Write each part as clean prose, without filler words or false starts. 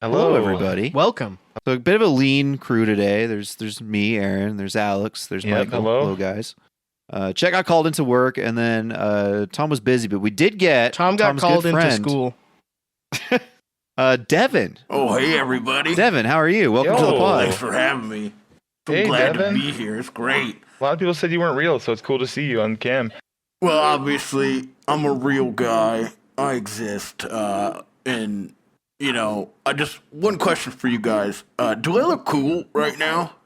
Hello, everybody. Welcome. So a bit of a lean crew today. There's me, Aaron. There's Alex. There's Michael. Hello, guys. Chet got called into work, and then Tom was busy, but we did get Tom got Tom's called good into friend, school. Devin. Oh, hey, everybody. Devin, how are you? Welcome to the pod. Thanks for having me. I'm Hey, glad Devin. to be here. It's great. A lot of people said you weren't real, so it's cool to see you on cam. Well, obviously, I'm a real guy. I exist. And, you know, one question for you guys. Do I look cool right now?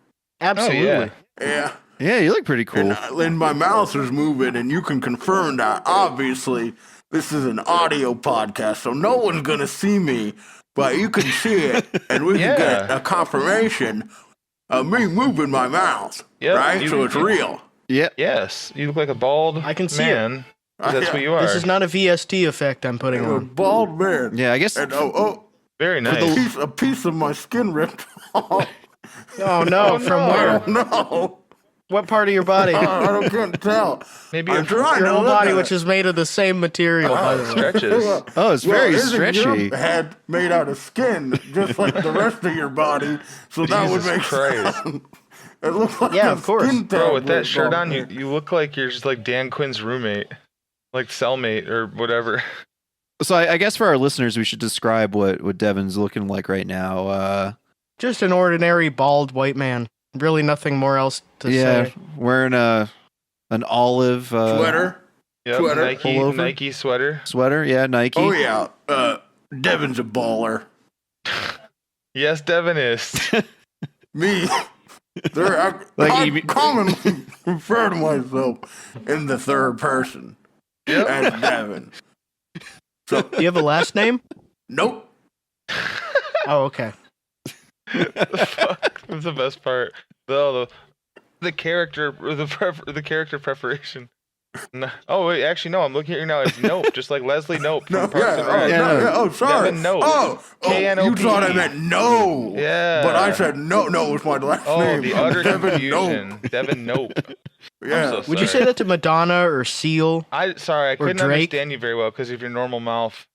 Absolutely. Oh, Yeah. Yeah, you look pretty cool. And my mouth is moving, and you can confirm that. Obviously, this is an audio podcast, so no one's going to see me, but you can see it, and we can get a confirmation of me moving my mouth, right? So it's real. Yeah. Yes, you look like a bald I can see man. That's what you are. This is not a VST effect I'm putting I'm a on. bald man. Yeah, I guess. And Very nice. a piece of my skin ripped off. Oh no, from I where? don't know. What part of your body? I can't tell. Maybe I'm trying Your to whole look body, at which it. is made of the same material. by the way. stretches. Oh, it's very isn't stretchy. Your head made out of skin, just like the rest of your body. So that would Jesus make Christ. sense. It looks like Yeah, a of course. skin Bro, with tag that ripped shirt off on, me. you look like you're just like Dan Quinn's roommate. Like cellmate or whatever. So I guess for our listeners, we should describe what Devin's looking like right now. Just an ordinary bald white man. Really nothing more else to say. Wearing an olive Sweater. Yep, Sweater. Nike sweater. sweater. Yeah, Nike. Oh yeah. Devin's a baller. Yes, Devin is. Me. I commonly refer to myself in the third person as Devin. So, Do you have a last name? nope. Oh, okay. Fuck, that's the best part. The character, the character preparation. No. Oh wait, actually no. I'm looking at you now. It's Nope, just like Leslie Nope from Parks and Rec. Oh, sorry. Devin Nope. Oh, you thought I meant no. Yeah. But I said no was my last name. Oh, the utter Devin confusion. Nope. Devin Nope. Yeah. I'm so Would you say sorry. that to Madonna or Seal? I couldn't Drake? understand you very well because of your normal mouth.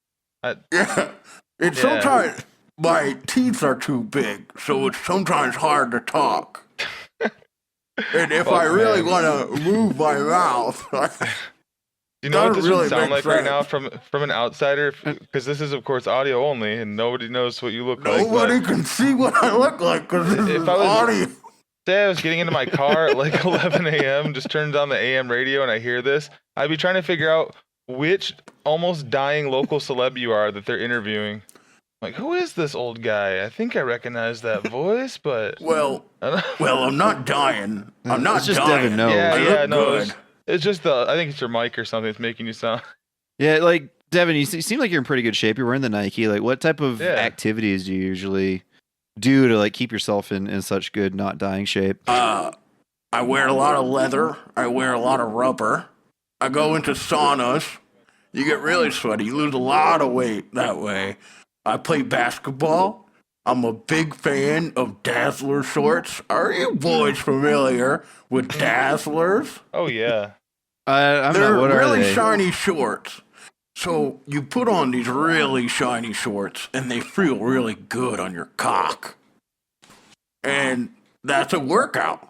Yeah. It's sometimes my teeth are too big, so it's sometimes hard to talk. And if I really want to move my mouth, You know what this really would sound makes like right now sense. from an outsider? Because this is, of course, audio only, and nobody knows what you look like. nobody but can see what I look like because this If is I was- audio. Say I was getting into my car at like 11 a.m., just turned on the AM radio, and I hear this, I'd be trying to figure out which almost dying local celeb you are that they're interviewing. Like, who is this old guy? I think I recognize that voice, but Well, I'm not dying. I'm not It's just dying. Devin Nope. yeah, I yeah, look no, good. it's just I think it's your mic or something that's making you sound. Yeah, like Devin, you seem like you're in pretty good shape. You're wearing the Nike. Like, what type of Yeah. activities do you usually do to like keep yourself in such good, not dying shape? I wear a lot of leather. I wear a lot of rubber. I go into saunas. You get really sweaty. You lose a lot of weight that way. I play basketball. I'm a big fan of Dazzler shorts. Are you boys familiar with Dazzlers? Oh yeah, I'm They're not. What are really they? shiny shorts. So you put on these really shiny shorts, and they feel really good on your cock. And that's a workout.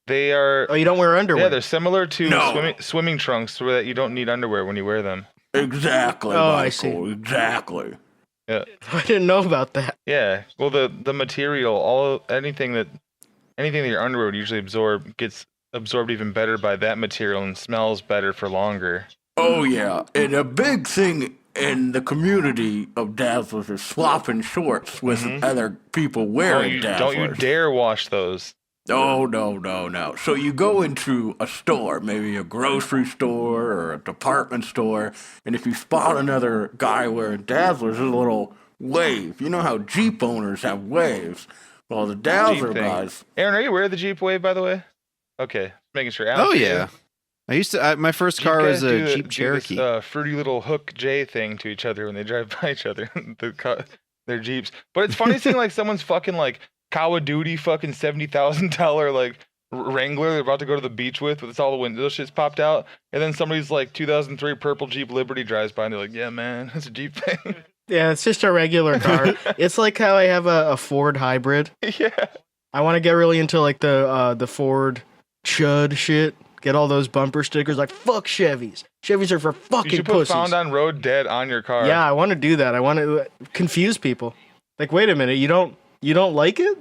they are. Oh, you don't wear underwear? Yeah, they're similar to No. swimming trunks, so that you don't need underwear when you wear them. Exactly, Oh, Michael. I see. Exactly. Yeah, I didn't know about that. yeah. Well, the material, anything that your underwear would usually absorb gets absorbed even better by that material and smells better for longer. Oh, yeah. And a big thing in the community of Dazzlers is swapping shorts with other people wearing Dazzlers. Don't you dare wash those. Oh, no. So you go into a store, maybe a grocery store or a department store, and if you spot another guy wearing Dazzlers, there's a little wave. You know how Jeep owners have waves? Well, the Dazzler Jeep thing. guys... Aaron, are you aware of the Jeep Wave, by the way? Okay, making sure. Oh yeah, I used to. My first car was a Jeep Cherokee. This, fruity little hook J thing to each other when they drive by each other. Their Jeeps. But it's funny seeing like someone's fucking like Call of Duty fucking $70,000 like Wrangler they're about to go to the beach with all the window shit's popped out, and then somebody's like 2003 purple Jeep Liberty drives by and they're like, yeah man, that's a Jeep thing. Yeah, it's just a regular car. It's like how I have a Ford hybrid. Yeah. I want to get really into like the Ford chud shit. Get all those bumper stickers like fuck Chevys. Chevys are for fucking You should put pussies. "Found on Road Dead" on your car. Yeah, I want to do that. I want to confuse people. Like, wait a minute, you don't like it?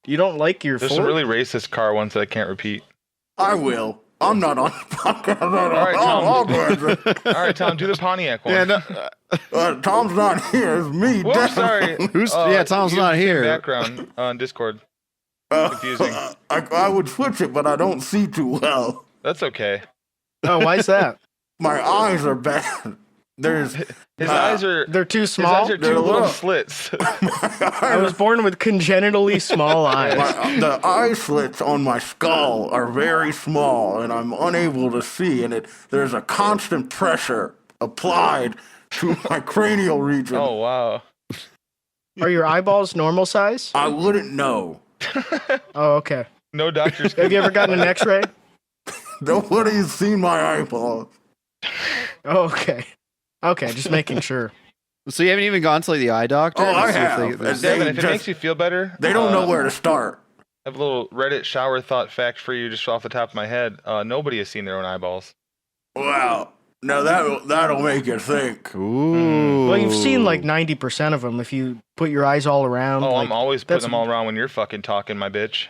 You don't like your There's Ford? some really racist car ones that I can't repeat. I will. I'm not on podcast. All right, Tom. All right, Tom, do the Pontiac one. Yeah, Tom's not here. It's me. Whoops, Devin. sorry. Tom's you not have the same here. Background on Discord. Confusing. I would switch it, but I don't see too well. That's okay. Oh, why's that? My eyes are bad. There's His eyes are. They're too His small. eyes are They're two little low. slits. I was born with congenitally small eyes. the eye slits on my skull are very small, and I'm unable to see. And there's a constant pressure applied to my cranial region. Oh wow. Are your eyeballs normal size? I wouldn't know. Oh, okay. No doctors. Have you ever gotten an X-ray? Nobody's seen my eyeballs. Oh, okay. Okay, just making sure. So you haven't even gone to like the eye doctor? Oh, I to see if have. there's- Devin, They if it just- makes you feel better, They don't know where to start. I have a little Reddit shower thought fact for you, just off the top of my head. Nobody has seen their own eyeballs. Wow. Now that'll make you think. Ooh. Well, you've seen like 90% of them if you put your eyes all around. Oh, like, I'm always putting that's- them all around when you're fucking talking, my bitch.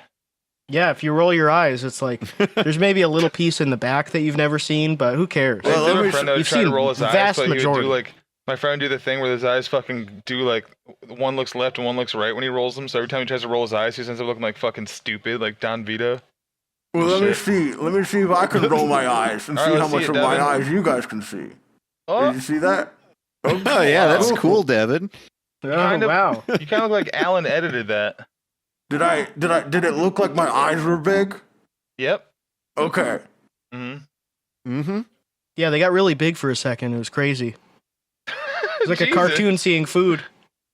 Yeah, if you roll your eyes, it's like there's maybe a little piece in the back that you've never seen, but who cares? I Well, did let have me a friend that would you've try to seen roll his eyes, vast but he would majority. do like my friend would do the thing where his eyes fucking do like one looks left and one looks right when he rolls them. So every time he tries to roll his eyes, he ends up looking like fucking stupid, like Don Vito. Well, let me Shit. see. Let me see if I can roll my eyes and All see right, how let's see much it, of my Devin. eyes you guys can see. Oh, Did you see that? Oh yeah, that's cool, Devin. Oh, kind of- wow. you kind of look like Alan edited that. Did it look like my eyes were big? Yep. Okay. hmm Mm-hmm. Yeah, they got really big for a second. It was crazy. It was like a Jesus. cartoon seeing food.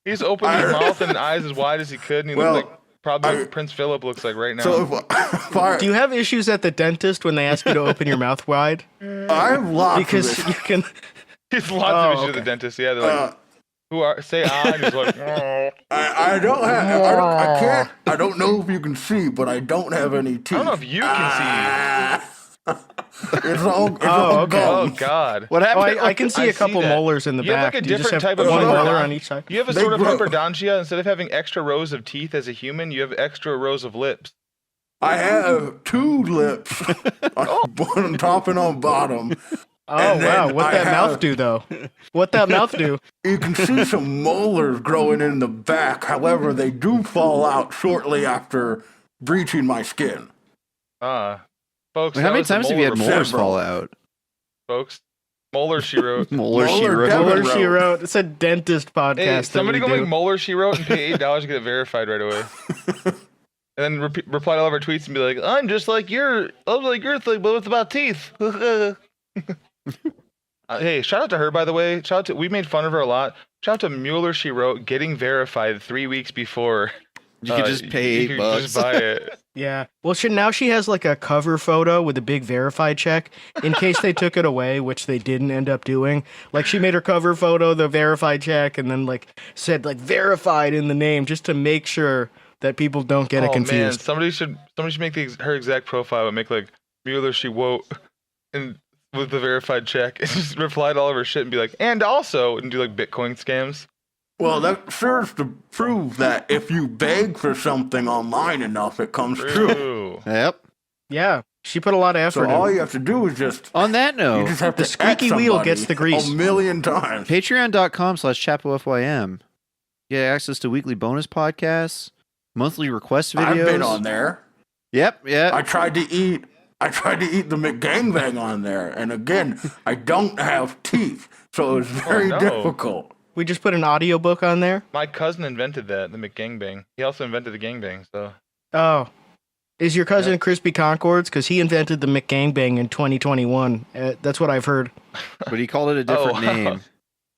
He's opened his mouth and eyes as wide as he could, and he Well, looked like probably I- what Prince Philip looks like right now. So if I, Do you have issues at the dentist when they ask you to open your mouth wide? I have lots Because of you it. can. He's lots Oh, of issues okay. at the dentist. Yeah, they're like, who are say and he's like, oh. I don't have. I can't. I don't know if you can see, but I don't have any teeth. I don't know if you can It's all. It's Oh, all okay. see. Oh gum. God. What Oh, happened? I can see I a couple see that. molars in the You have, back. like, a Do you just different have type of one molar. molar on each side? You have a They sort of grow. hyperdontia. Instead of having extra rows of teeth as a human, you have extra rows of lips. I have two lips, on top and on bottom. Oh And then wow, what I that mouth have- do though? What that mouth do? You can see some molars growing in the back. However, they do fall out shortly after breaching my skin. Folks, How that many was the times have you had molar molars Several. fall out? folks? Molar, she wrote. Molar, she Molar wrote. Devin Molar wrote. she wrote. It's a dentist podcast. Hey, that somebody we go do. make Molar, she wrote, and pay $8 to get it verified right away. And then reply to all of our tweets and be like, I'm just like your thing, but it's about teeth. Hey, shout out to her, by the way. We made fun of her a lot. Shout out to Mueller, she wrote, getting verified 3 weeks before. You could just pay you $8. could just buy it. Yeah. Well, now she has like a cover photo with a big verified check in case they took it away, which they didn't end up doing. Like she made her cover photo, the verified check, and then like said like verified in the name just to make sure that people don't get it Man, confused. somebody should make her exact profile and make like Mueller, she wrote, and with the verified check, and just reply to all of her shit and be like, and also, and do like Bitcoin scams. Well, that serves to prove that if you beg for something online enough, it comes true. True. Yep. Yeah. She put a lot of So effort all in. you have to do is just On that you note, just have The to squeaky at wheel somebody gets the grease. a million times. patreon.com/ChapelWFYM. Get access to weekly bonus podcasts, monthly request videos. I've been on there. Yep, yep. I tried to eat the McGangbang on there, and again, I don't have teeth, so it was very no. difficult. We just put an audiobook on there. My cousin invented that, the McGangbang. He also invented the gangbang, so. Oh. Is your cousin Crispy Concords? Because he invented the McGangbang in 2021. That's what I've heard. But he called it a different name.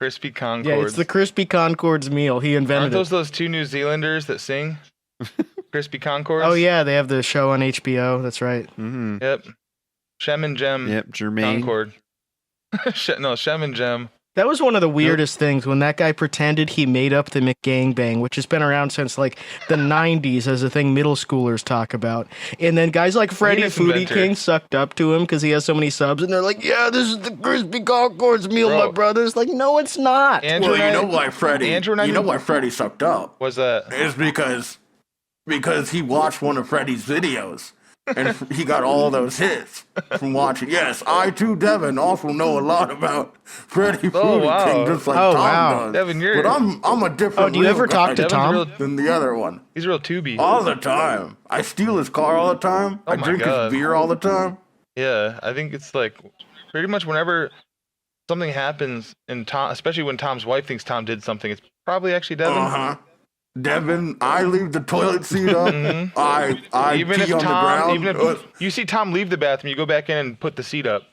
Crispy Concords. Yeah, it's the Crispy Concords meal. He Aren't invented it. those two New Zealanders that sing? Crispy Concords? Oh, yeah, they have the show on HBO. That's right. Mm-hmm. Yep. Shem and Jem Yep, Jermaine. Concord. No, Shem and Jem. That was one of the weirdest things when that guy pretended he made up the McGangbang, which has been around since like the 90s as a thing middle schoolers talk about. And then guys like Freddie Foodie King sucked up to him because he has so many subs, and they're like, yeah, this is the crispy Concords meal, my brothers. Like, no, it's not. Andrew, well, you know why Freddie sucked up? What's that? It's because he watched one of Freddie's videos. And he got all those hits from watching. Yes, I too, Devin, also know a lot about Freddie Foodie King, just like Tom does. Devin, but I'm a different. Do you ever talk to Tom than the other one? He's real tubey. All the time. I steal his car all the time. I drink his beer all the time. Yeah, I think it's like pretty much whenever something happens, and Tom, especially when Tom's wife thinks Tom did something, it's probably actually Devin. Devin, I leave the toilet seat up. Mm-hmm. I even pee if on Tom, the ground. even if you see Tom leave the bathroom, you go back in and put the seat up.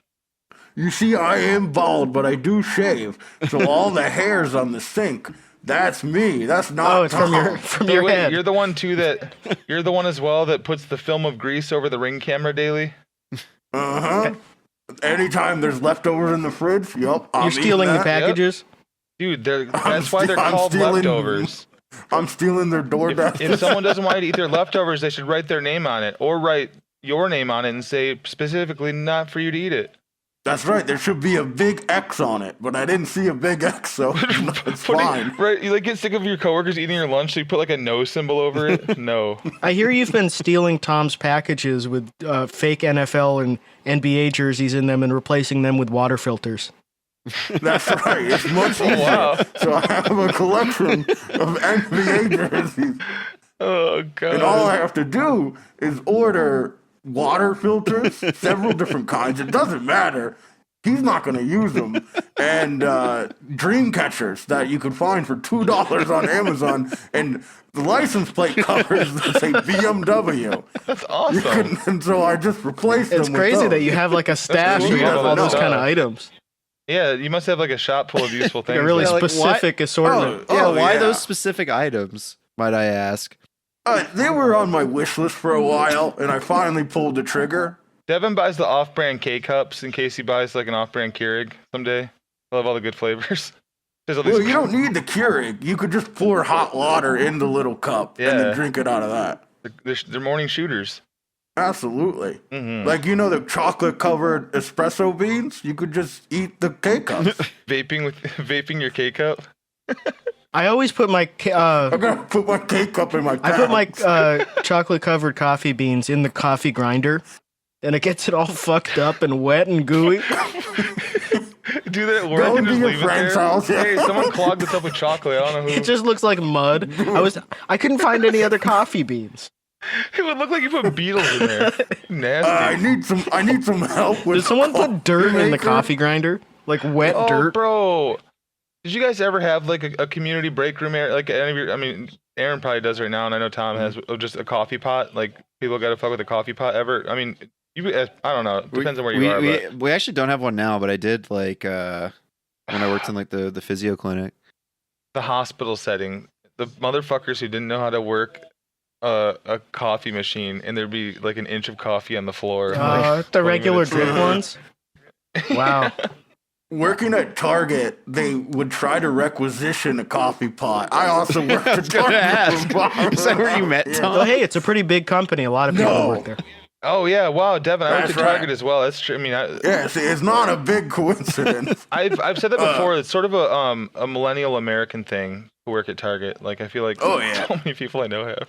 You see, I am bald, but I do shave, so all the hairs on the sink. That's me. That's not. Oh, it's Tom. from your head. You're the one too you're the one as well that puts the film of grease over the Ring camera daily. Anytime there's leftovers in the fridge, you're stealing the packages. Yep. Dude, that's why they're called leftovers. I'm stealing their DoorDash. If someone doesn't want you to eat their leftovers, they should write their name on it or write your name on it and say specifically not for you to eat it. That's right. There should be a big X on it, but I didn't see a big X, so it's fine. Right? You like get sick of your coworkers eating your lunch, so you put like a no symbol over it? No. I hear you've been stealing Tom's packages with fake NFL and NBA jerseys in them and replacing them with water filters. That's right. It's much easier. Wow. So I have a collection of NBA jerseys. Oh, God. And all I have to do is order water filters, several different kinds. It doesn't matter. He's not going to use them. And dream catchers that you could find for $2 on Amazon. And the license plate covers say BMW. That's awesome. And so I just replaced them. It's crazy that you have like a stash of all those kind of items. Yeah, you must have like a shop full of useful things. A really specific assortment. Why those specific items, might I ask? They were on my wish list for a while, and I finally pulled the trigger. Devin buys the off-brand K-Cups in case he buys like an off-brand Keurig someday. He'll have all the good flavors. Well, you don't need the Keurig. You could just pour hot water in the little cup and then drink it out of that. They're morning shooters. Absolutely. Mm-hmm. Like, you know, the chocolate-covered espresso beans? You could just eat the K-Cups. Vaping your K-Cup? I always put my... I'm going to put my K-Cup in my pouch. I put my chocolate-covered coffee beans in the coffee grinder, and it gets it all fucked up and wet and gooey. Do that at work and just leave it there? House, yeah. Hey, someone clogged this up with chocolate. I don't know who. It just looks like mud. I couldn't find any other coffee beans. It would look like you put beetles in there. Nasty. I need some help with. Did someone put dirt in the coffee grinder? Like wet dirt? Bro. Did you guys ever have like a community break room area? Like any of your, I mean, Aaron probably does right now, and I know Tom has just a coffee pot. Like people got to fuck with a coffee pot ever. I mean, I don't know. It depends on where you are. We actually don't have one now, but I did like when I worked in like the physio clinic. The hospital setting, the motherfuckers who didn't know how to work a coffee machine, and there'd be like an inch of coffee on the floor. Like the regular drip ones. Wow. Working at Target, they would try to requisition a coffee pot. I also worked at Target. Is that where you met Tom? Oh, hey, it's a pretty big company. A lot of people work there. Oh yeah, wow, Devin, I worked at Target as well. That's true. I mean, it's not a big coincidence. I've said that before. It's sort of a millennial American thing to work at Target. Like I feel like so many people I know have.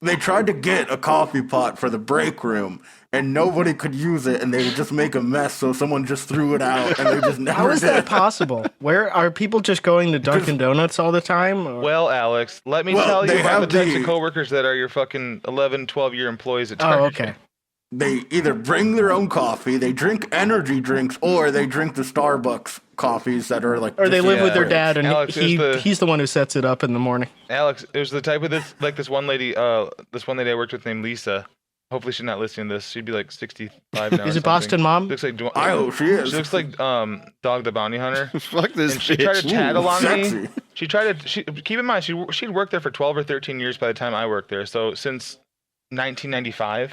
They tried to get a coffee pot for the break room, and nobody could use it, and they would just make a mess, so someone just threw it out, and they just never How is that possible? Where are people just going to Dunkin' Donuts all the time? Or? Well, Alex, let me tell you about the types of coworkers that are your fucking 11, 12-year employees at Target. Oh, okay. They either bring their own coffee, they drink energy drinks, or they drink the Starbucks coffees that are like... Or they live with their dad, and Alex, he's the one who sets it up in the morning. Alex, there's the type of this one lady I worked with named Lisa. Hopefully she's not listening to this. She'd be like 65 now. Is it Boston Mom? Looks like I hope she is. She looks like Dog the Bounty Hunter. Fuck this and bitch. She tried to tattle on me. She tried to... keep in mind, she'd worked there for 12 or 13 years by the time I worked there. So since 1995...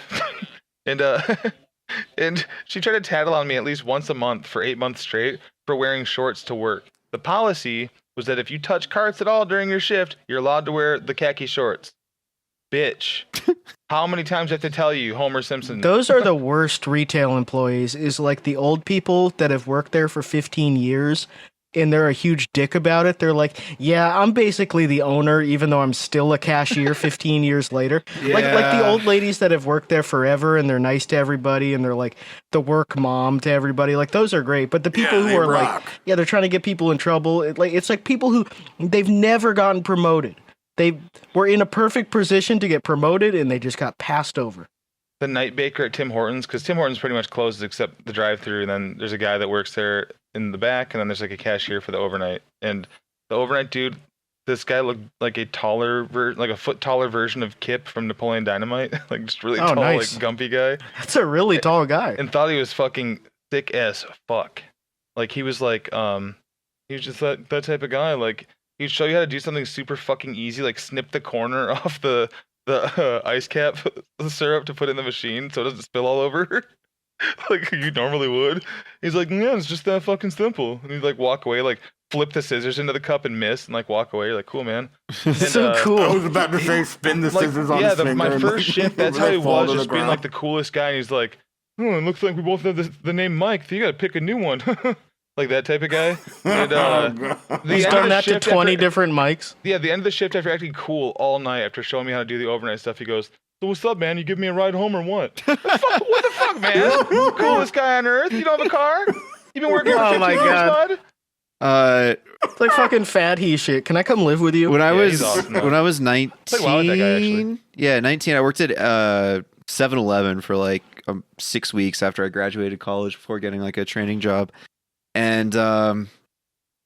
And she tried to tattle on me at least once a month for 8 months straight for wearing shorts to work. The policy was that if you touch carts at all during your shift, you're allowed to wear the khaki shorts. Bitch. How many times do I have to tell you, Homer Simpson? Those are the worst retail employees, is like the old people that have worked there for 15 years and they're a huge dick about it. They're like, yeah, I'm basically the owner, even though I'm still a cashier 15 years later. Yeah. Like the old ladies that have worked there forever and they're nice to everybody and they're like the work mom to everybody. Like those are great. But the people who are rock. like, yeah, they're trying to get people in trouble. It's like people who they've never gotten promoted. They were in a perfect position to get promoted and they just got passed over. The night baker at Tim Hortons, because Tim Hortons pretty much closes except the drive-thru, and then there's a guy that works there in the back, and then there's like a cashier for the overnight. And the overnight dude, this guy looked like a foot taller version of Kip from Napoleon Dynamite, like just really tall, nice. like gumpy guy. That's a really tall guy. And thought he was fucking thick as fuck. Like he was like, he was just that type of guy. Like he'd show you how to do something super fucking easy, like snip the corner off the ice cap syrup to put in the machine so it doesn't spill all over like you normally would. He's like, yeah, it's just that fucking simple. And he'd like walk away, like flip the scissors into the cup and miss and like walk away. You're like, cool, man. And, So cool. I was about to say spin the scissors on his finger. My and, first shift, that's how he fall was, to the just being ground. like the coolest guy. And he's like, oh, it looks like we both have the name Mike, so you gotta pick a new one. Like that type of guy. And, He's done that to 20 different mics. Yeah, the end of the shift, after acting cool all night, after showing me how to do the overnight stuff, he goes, so what's up, man? You give me a ride home or what? What the fuck, man? Coolest guy on earth? You don't have a car? You've been working for 15 years, bud? It's like fucking fat he shit. Can I come live with you? When I he's awesome, though. when I was Like, wow, that guy, actually. 19, I worked at 7-Eleven for like 6 weeks after I graduated college before getting like a training job. And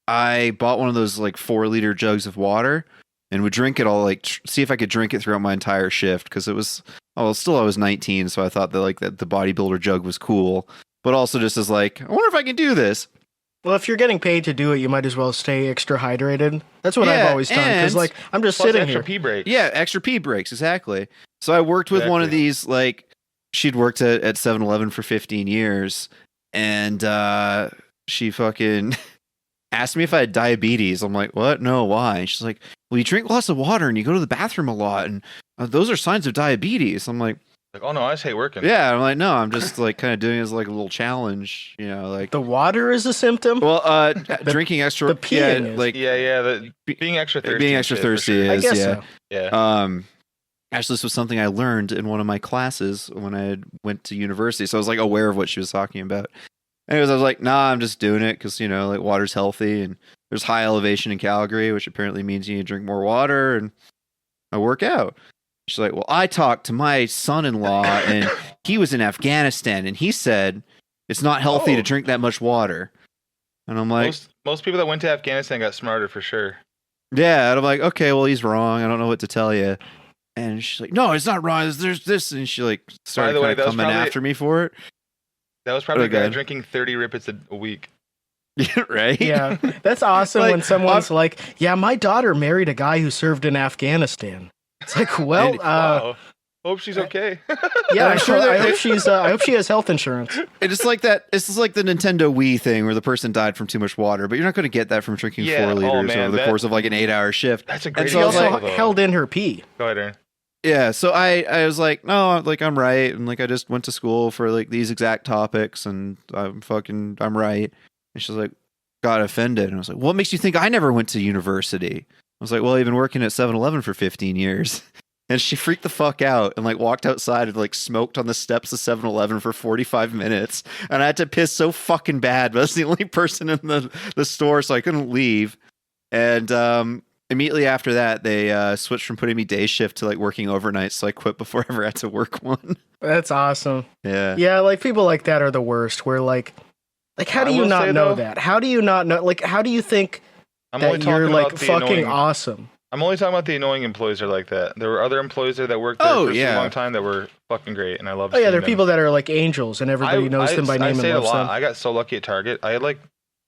I bought one of those like 4-liter jugs of water and would drink it all, like see if I could drink it throughout my entire shift, because it was I was 19, so I thought that like that the bodybuilder jug was cool, but also just as like, I wonder if I can do this. Well, if you're getting paid to do it, you might as well stay extra hydrated. That's what I've always done, because like I'm just sitting extra here. pee breaks. Yeah, extra pee breaks, exactly. So I worked with one of these, like she'd worked at 7-Eleven for 15 years, and she fucking asked me if I had diabetes. I'm like, what? No, why? And she's like, well, you drink lots of water and you go to the bathroom a lot, and those are signs of diabetes. I'm like, oh no, I just hate working. yeah. I'm like, no, I'm just like kind of doing it as like a little challenge, you know, like The water is a symptom? well, drinking extra, the peeing is. like being extra thirsty. being extra thirsty is, I guess yeah. so. Yeah. Actually, this was something I learned in one of my classes when I went to university, so I was like aware of what she was talking about. Anyways, I was like, nah, I'm just doing it because, you know, like water's healthy and there's high elevation in Calgary, which apparently means you need to drink more water, and I work out. She's like, well, I talked to my son-in-law and he was in Afghanistan and he said it's not healthy to drink that much water. And I'm like, most people that went to Afghanistan got smarter for sure. yeah. And I'm like, okay, well, he's wrong. I don't know what to tell you. And she's like, no, it's not wrong. There's this. And she like started By the way, kind of coming after me for it. That was probably a guy Okay. drinking 30 Rippets a week. Yeah, right? Yeah, that's awesome Like, when someone's like, yeah, my daughter married a guy who served in Afghanistan. It's like, well, Wow. Hope she's okay. yeah, I'm sure I hope she has health insurance. It's like that. It's just like the Nintendo Wii thing where the person died from too much water, but you're not going to get that from drinking 4 liters man, over the course of like an 8-hour shift. That's a great And so she I was also like- held in her pee. Go ahead, Aaron. Yeah, so I was like, no, like I'm right, and like I just went to school for like these exact topics, and I'm right. And she's like, got offended, and I was like, what makes you think I never went to university? I was like, well, I've been working at 7-Eleven for 15 years. And she freaked the fuck out and like walked outside and like smoked on the steps of 7-Eleven for 45 minutes. And I had to piss so fucking bad, but I was the only person in the store, so I couldn't leave. And immediately after that, they switched from putting me day shift to like working overnight, so I quit before I ever had to work one. That's awesome. Yeah. Yeah, like people like that are the worst. Where like how do I you will not say, know though, that? How do you not know? Like, how do you think I'm only that talking you're like about the fucking annoying, awesome? I'm only talking about the annoying employees that are like that. There were other employees there that worked there for a long time that were fucking great, and I love. Oh yeah, seeing there are them. people that are like angels, and everybody knows them by name I and say it a loves lot. them. I got so lucky at Target. I had like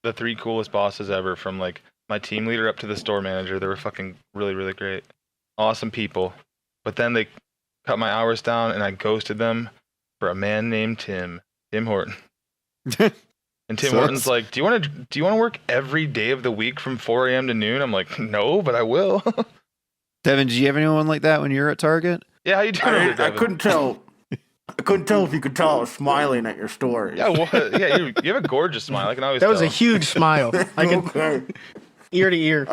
the 3 coolest bosses ever, from like my team leader up to the store manager. They were fucking really, really great, awesome people. But then they cut my hours down, and I ghosted them for a man named Tim Horton. And Tim So Hortons it's- like, do you want to work every day of the week from 4 a.m. to noon? I'm like, no, but I will. Devin, did you have anyone like that when you were at Target? Yeah, how you doing? over there, I Devin? couldn't tell. I couldn't tell if you could tell I was smiling at your stories. Yeah, what? Yeah, you have a gorgeous smile. I can always That was a tell. huge smile. I could Okay. ear to ear.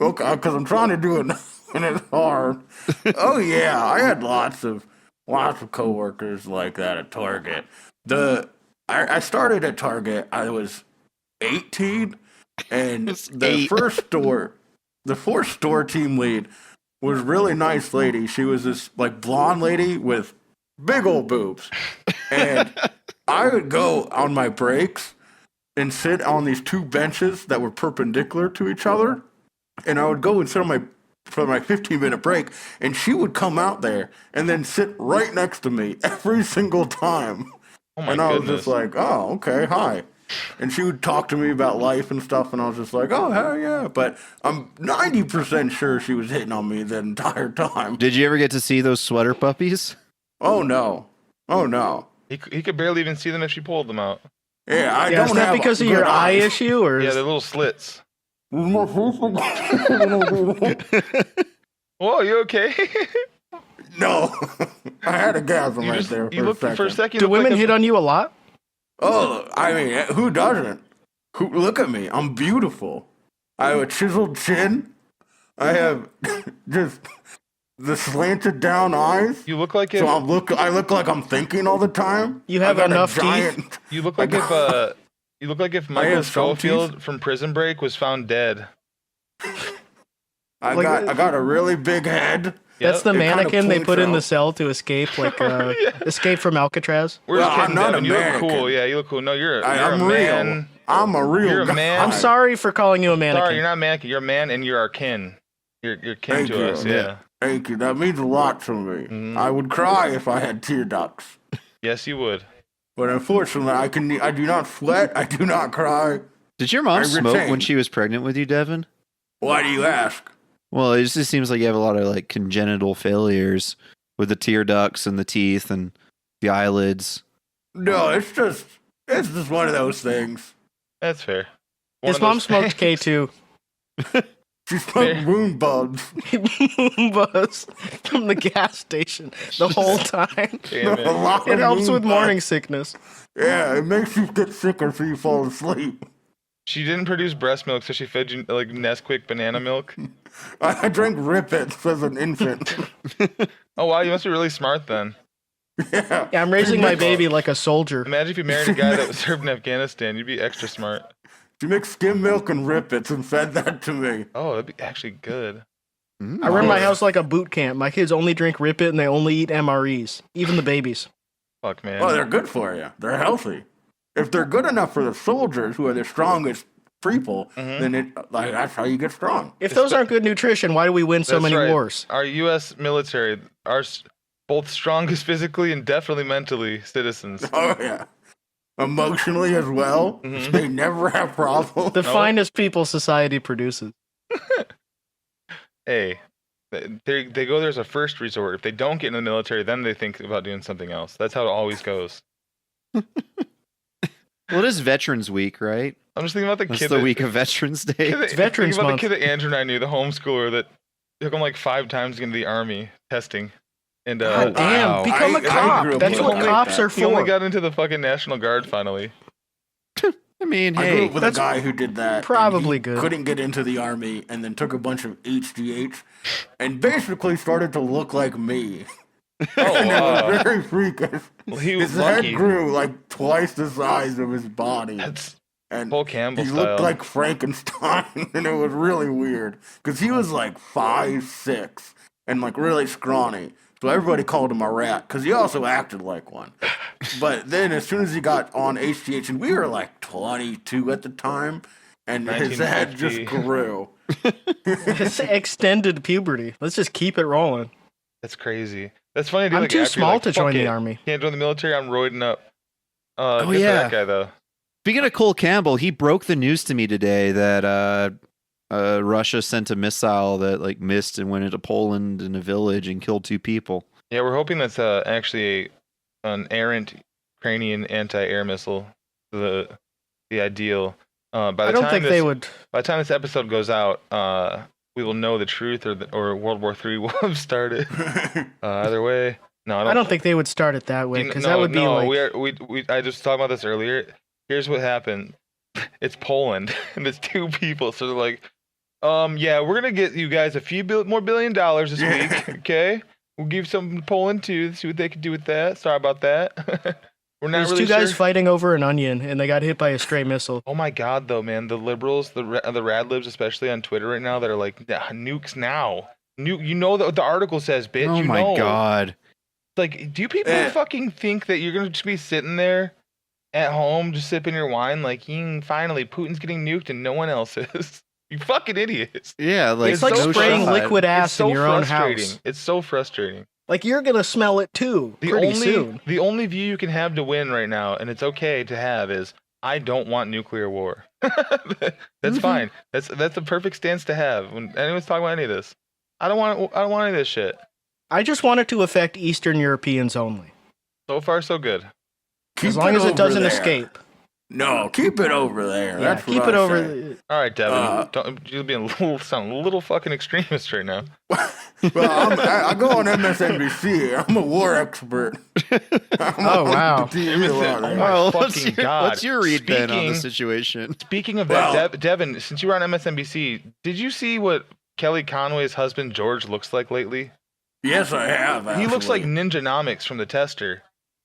Okay, because I'm trying to do it and it's hard. Oh yeah, I had lots of coworkers like that at Target. I started at Target. I was 18, and the first store team lead was a really nice lady. She was this like blonde lady with big old boobs, and I would go on my breaks and sit on these two benches that were perpendicular to each other. And I would go and sit on for my 15-minute break, and she would come out there and then sit right next to me every single time. Oh my And I was goodness. just like, oh, okay, hi. And she would talk to me about life and stuff, and I was just like, oh, hell yeah. But I'm 90% sure she was hitting on me the entire time. Did you ever get to see those sweater puppies? Oh, no. Oh, no. He could barely even see them if she pulled them out. Yeah, I Yeah, don't is that have because of good your eye eyes. issue, or Yeah, is they're little slits. No, Whoa, you okay? I had a gasm You right just there you for a look second. for a second. do you look women like hit on you a lot? Oh, I mean, who doesn't? Look at me. I'm beautiful. I have a chiseled chin. I have just the slanted down eyes. You look like if So I look like I'm thinking all the time. You have I got a enough giant, you look like if Michael have some teeth. Schofield from Prison Break was found dead. I Like- got a really big head. That's the It kinda mannequin they points put in the out. cell to escape, like Escape from Alcatraz. Where's Well, I'm Kid not Devin? a You look mannequin. cool. Yeah, you look cool. No, you're I'm a real. man. I'm a real You're a guy. man. I'm sorry for calling you a mannequin. Sorry, you're not a mannequin. You're a man, and you're our kin. You're kin Thank to you. us. Yeah. Thank you. That means a lot to me. Mhm. I would cry if I had tear ducts. Yes, you would. But unfortunately, I do not sweat. I do not cry. Did your mom I smoke when retain. she was pregnant with you, Devin? Why do you ask? Well, it just seems like you have a lot of like congenital failures with the tear ducts and the teeth and the eyelids. No, it's just one of those things. That's fair. One His of mom those smoked things. K2. She smoked moon bugs. Buzz from the gas station the whole time. Damn A it. lot It of helps moon with bugs. morning sickness. Yeah, it makes you get sicker so you fall asleep. She didn't produce breast milk, so she fed you like Nesquik banana milk. I drank Rippets as an infant. Oh wow, you must be really smart then. Yeah. Yeah, I'm raising my baby like a soldier. Imagine if you married a guy that was served in Afghanistan, you'd be extra smart. She mixed skim milk and Rippets and fed that to me. Oh, that'd be actually good. Mm. I run my house like a boot camp. My kids only drink Rip It and they only eat MREs, even the babies. Fuck man. Well, they're good for you. They're healthy. If they're good enough for the soldiers, who are the strongest people, then that's how you get strong. If those aren't good nutrition, why do we win so That's many right. wars? Our U.S. military are both strongest physically and definitely mentally citizens. Oh yeah, emotionally as well. Mhm. They never have problems. The finest people society produces. Hey, they go there as a first resort. If they don't get in the military, then they think about doing something else. That's how it always goes. Well, it is Veterans Week, right? I'm just thinking about the That's kid. the that- week of Veterans Day. kid that- It's Veterans Think about Month. the kid that Andrew and I knew, the homeschooler that took him like 5 times to get into the army testing. And God damn, wow. become a I cop. grew up That's with what like cops that. are he only for. got into the fucking National Guard finally. I mean, I grew hey, up with a that's guy who did that. and probably he good. Couldn't get into the army, and then took a bunch of HGH, and basically started to look like me. Oh, And it wow. was very freakish. Well, he was His lucky. head grew like twice the size of his body. That's And Paul Campbell he style. looked like Frankenstein, and it was really weird because he was like 5'6" and like really scrawny. So everybody called him a rat because he also acted like one. But then as soon as he got on HGH, and we were like 22 at the time, and his head just 1950. grew. It's extended puberty. Let's just keep it rolling. That's crazy. That's funny. To do, I'm like, too after you're small like, to "Fuck join the it. army. Can't join the military. I'm roiding up. Oh, Good for yeah. that guy though. speaking of Cole Campbell, he broke the news to me today that Russia sent a missile that like missed and went into Poland in a village and killed 2 people. Yeah, we're hoping that's actually an errant Ukrainian anti-air missile. The the ideal. By the I don't time think this, they would. By the time this episode goes out, we will know the truth, or World War III will have started. Either way, no, I don't think they would start it that way because no, that would be no, like. I just talked about this earlier. Here's what happened. It's Poland, and it's 2 people. So they're like, yeah, we're gonna get you guys a few more $1 billion this week. Okay, we'll give some to Poland too. See what they can do with that. Sorry about that. We're not There's really 2 guys sure. fighting over an onion, and they got hit by a stray missile. Oh my god, though, man, the liberals, the radlibs, especially on Twitter right now, that are like, nukes now. You know what the article says, bitch. Oh you my know. god. Like, do people fucking think that you're gonna just be sitting there at home, just sipping your wine, like, finally, Putin's getting nuked and no one else is? You fucking idiots. Yeah, like It's like no spraying shot. liquid It's ass so in your own frustrating. house. It's so frustrating. Like you're gonna smell it too pretty soon. The only view you can have to win right now, and it's okay to have, is I don't want nuclear war. That's fine. That's the perfect stance to have when anyone's talking about any of this. I don't want any of this shit. I just want it to affect Eastern Europeans only, So far, so good. as long as it doesn't escape. No, keep it over there. Yeah, That's keep what it I over. say. All right, Devin, you're being sound a little fucking extremist right now. Well, I go on MSNBC. I'm a war expert. Oh wow! Oh my Well, fucking god! what's your read then on the Speaking- situation? Speaking of Well- that, Devin, since you were on MSNBC, did you see what Kelly Conway's husband George looks like lately? Yes, I have. He looks like actually. Ninjanomics from the Tester.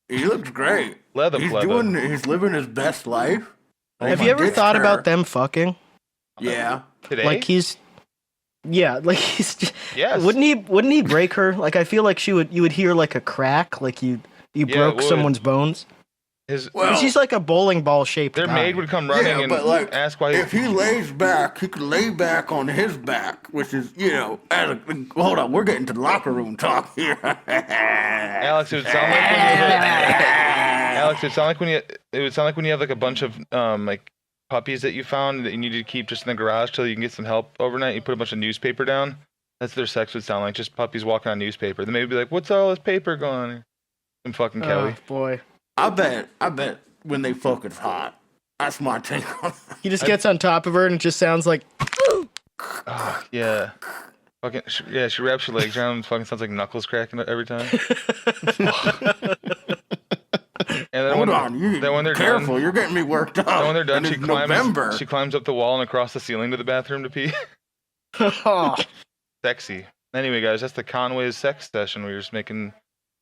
He looks great. Leather He's pleather. he's living his best life. Have My you ever dick's thought about hurt. them fucking? Yeah. Today? Like he's, yeah, like he's. Just, Yes. Wouldn't he break her? Like I feel like you would hear like a crack, like you Yeah, broke it would. someone's bones. His, Well, She's like a bowling ball shaped. their guy. maid would come running yeah, and but like, ask why. if he lays back, he could lay back on his back, which is, hold on, we're getting to locker room talk here. Alex, it would sound like when you have Alex, it would sound like when you have like a bunch of like puppies that you found that you needed to keep just in the garage till you can get some help overnight. You put a bunch of newspaper down. That's what their sex would sound like, just puppies walking on newspaper. Then maybe be like, "What's all this paper going on here?" And fucking Kelly. Oh boy, I bet when they fuck it's hot. That's my take on it. he just gets on top of her and it just sounds like. Oh, yeah. Fucking yeah, she wraps her legs around and fucking sounds like knuckles cracking every time. And then Hold on, when they're careful, done, you're getting me worked up. then when they're done, And she it's November. climbs up the wall and across the ceiling to the bathroom to pee. Oh, Sexy. Anyway, guys, that's the Conway's sex session. We were just making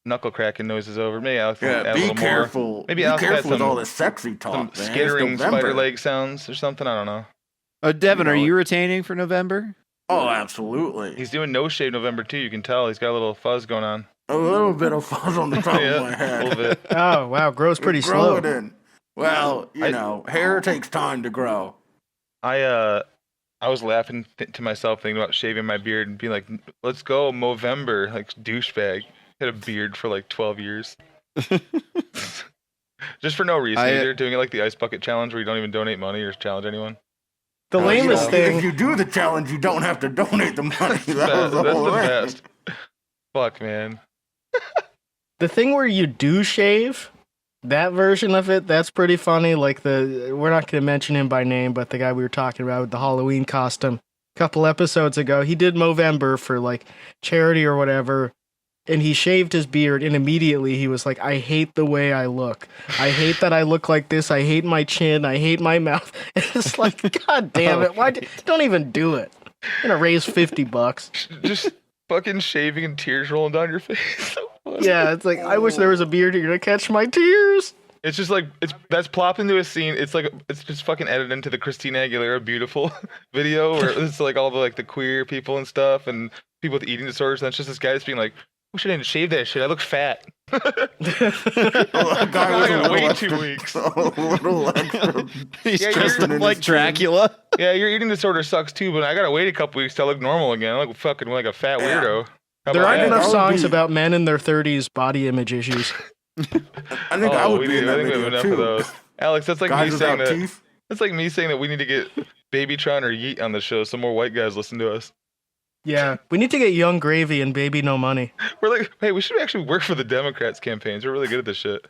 knuckle cracking noises over. Maybe Alex can add Yeah, a be little careful. more. Maybe be Alex can add careful with some, all this sexy talk, some man. It's skittering November. spider leg sounds or something. I don't know. Devin, You are know you retaining for November? Oh, absolutely. He's doing no shave November too. You can tell he's got a little fuzz going on. A little bit of fuzz on the top Yeah, of my a head. little bit. oh wow, grows pretty Grow slow. it in. Well, hair takes time to grow. I was laughing to myself thinking about shaving my beard and being like, "Let's go Movember," like douchebag. Had a beard for like 12 years. Just for no reason either. Doing it like the ice bucket challenge where you don't even donate money or challenge anyone. The lamest If thing. you do the challenge, you don't have to donate the money. That was That's the whole the thing. best. Fuck, man. The thing where you do shave, that version of it, that's pretty funny. Like we're not going to mention him by name, but the guy we were talking about with the Halloween costume a couple episodes ago, he did Movember for like charity or whatever, and he shaved his beard, and immediately he was like, I hate the way I look. I hate that I look like this. I hate my chin. I hate my mouth. And it's like, God damn it. Don't even do it. I'm going to raise $50. Just fucking shaving and tears rolling down your face. So funny. Yeah, it's like, I wish there was a beard here to catch my tears. It's just like that's plopped into a scene. It's like it's just fucking edited into the Christina Aguilera "Beautiful" video where it's like all the queer people and stuff and people with eating disorders. And it's just this guy that's being like, "Wish I didn't shave that shit. I look fat." A guy I with gotta a wait little 2 extra- weeks. a little extra. He's Yeah, dressed you're- up like Dracula. Yeah, your eating disorder sucks too, but I gotta wait a couple weeks till I look normal again. I look fucking like a fat Yeah. weirdo. How There about aren't that? enough That would songs be- about men in their 30s body image issues. I think I would be in I that think we have video enough too. of those. Alex, that's like Guys me saying without that. teeth. That's like me saying that we need to get Babytron or Yeet on the show so more white guys listen to us. Yeah, we need to get Young Gravy and Baby No Money. We're like, hey, we should actually work for the Democrats campaigns. We're really good at this shit.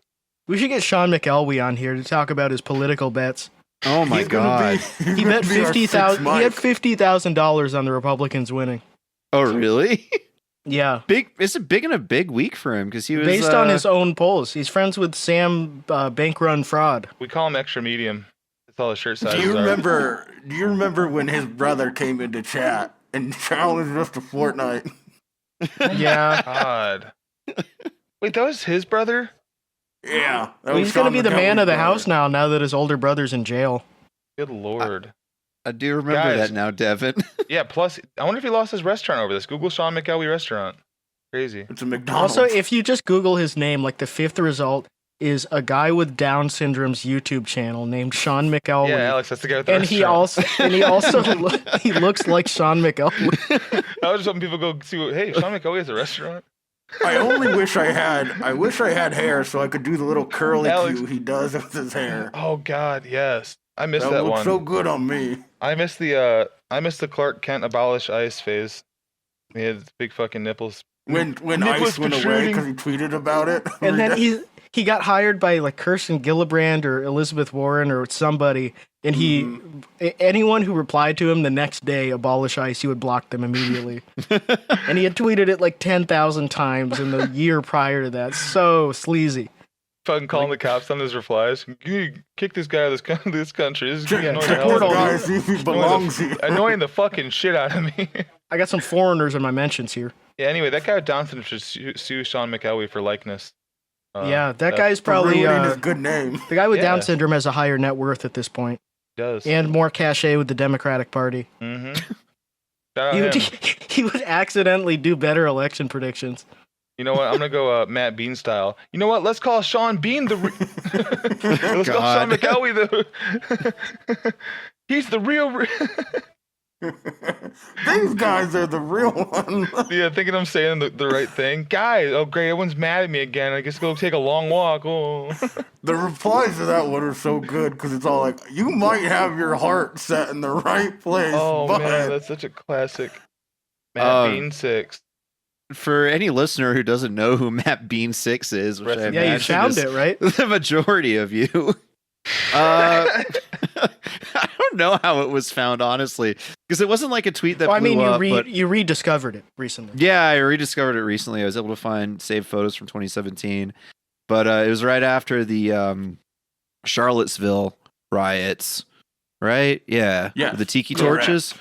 We should get Sean McElwee on here to talk about his political bets. Oh my He's gonna god. He bet be our $50,000. sixth He had Mike. $50,000 on the Republicans winning. Oh really? Yeah, Big. It's a big and a big week for him because he was based on his own polls. He's friends with Sam Bank Run Fraud. We call him extra medium. That's all his shirt Do sizes you are. remember when his brother came into chat and challenged us to Fortnite? Yeah. God. Wait, that was his brother? Yeah. Well, he's going to be the man of the house now that his older brother's in jail. Good lord. I do remember Guys. that now, Devin. Yeah, plus, I wonder if he lost his restaurant over this. Google Sean McElwee restaurant. Crazy. It's a McDonald's. Also, if you just Google his name, like the fifth result is a guy with Down syndrome's YouTube channel named Sean McElwee. Yeah, Alex, that's the guy with the and restaurant. he also he looks like Sean McElwee. I was just hoping people go see, hey, Sean McElwee has a restaurant? I wish I had hair so I could do the little curly Alex. cue he does with his hair. Oh, God, yes. I missed That that looks one. so good on me. I missed the Clark Kent abolish ICE phase. He had big fucking nipples. When Nicholas Ice went away protruding. because he tweeted about it. And then he got hired by like Kirsten Gillibrand or Elizabeth Warren or somebody, and anyone who replied to him the next day, abolish ICE, he would block them immediately. And he had tweeted it like 10,000 times in the year prior to that. So sleazy. Fucking calling the cops on his replies. You kick this guy out of this country. This is Check annoying the check hell this out of guy, me. see if he belongs here. Annoying the fucking shit out of me. I got some foreigners in my mentions here. Yeah, anyway, that guy with Down syndrome should sue Sean McElwee for likeness. Yeah, that guy's For probably ruining his good name. the guy with Down Yeah. syndrome has a higher net worth at this point Does. and more cachet with the Democratic Party. Mm-hmm. Shout He out would, him. he would accidentally do better election predictions. You know what? I'm gonna go Matt Bean style. You know what? Let's call Sean Bean the. Let's call Sean God. McElwee the. He's the real. These guys are the real ones. Yeah, thinking I'm saying the right thing. Guys, oh great, everyone's mad at me again. I guess go take a long walk. Oh. The replies to that one are so good because it's all like, you might have your heart set in the right place, Oh but man, that's such a classic. Matt Bean 6. For any listener who doesn't know who Matt Bean 6 is, which I Yeah, Yeah, you imagine found is it, right? the majority of you. I don't know how it was found, honestly, because it wasn't like a tweet that Well, I blew mean, up. But you rediscovered it recently. yeah, I rediscovered it recently. I was able to find saved photos from 2017, but it was right after the Charlottesville riots, right? Yeah, Yes, with the tiki correct. torches.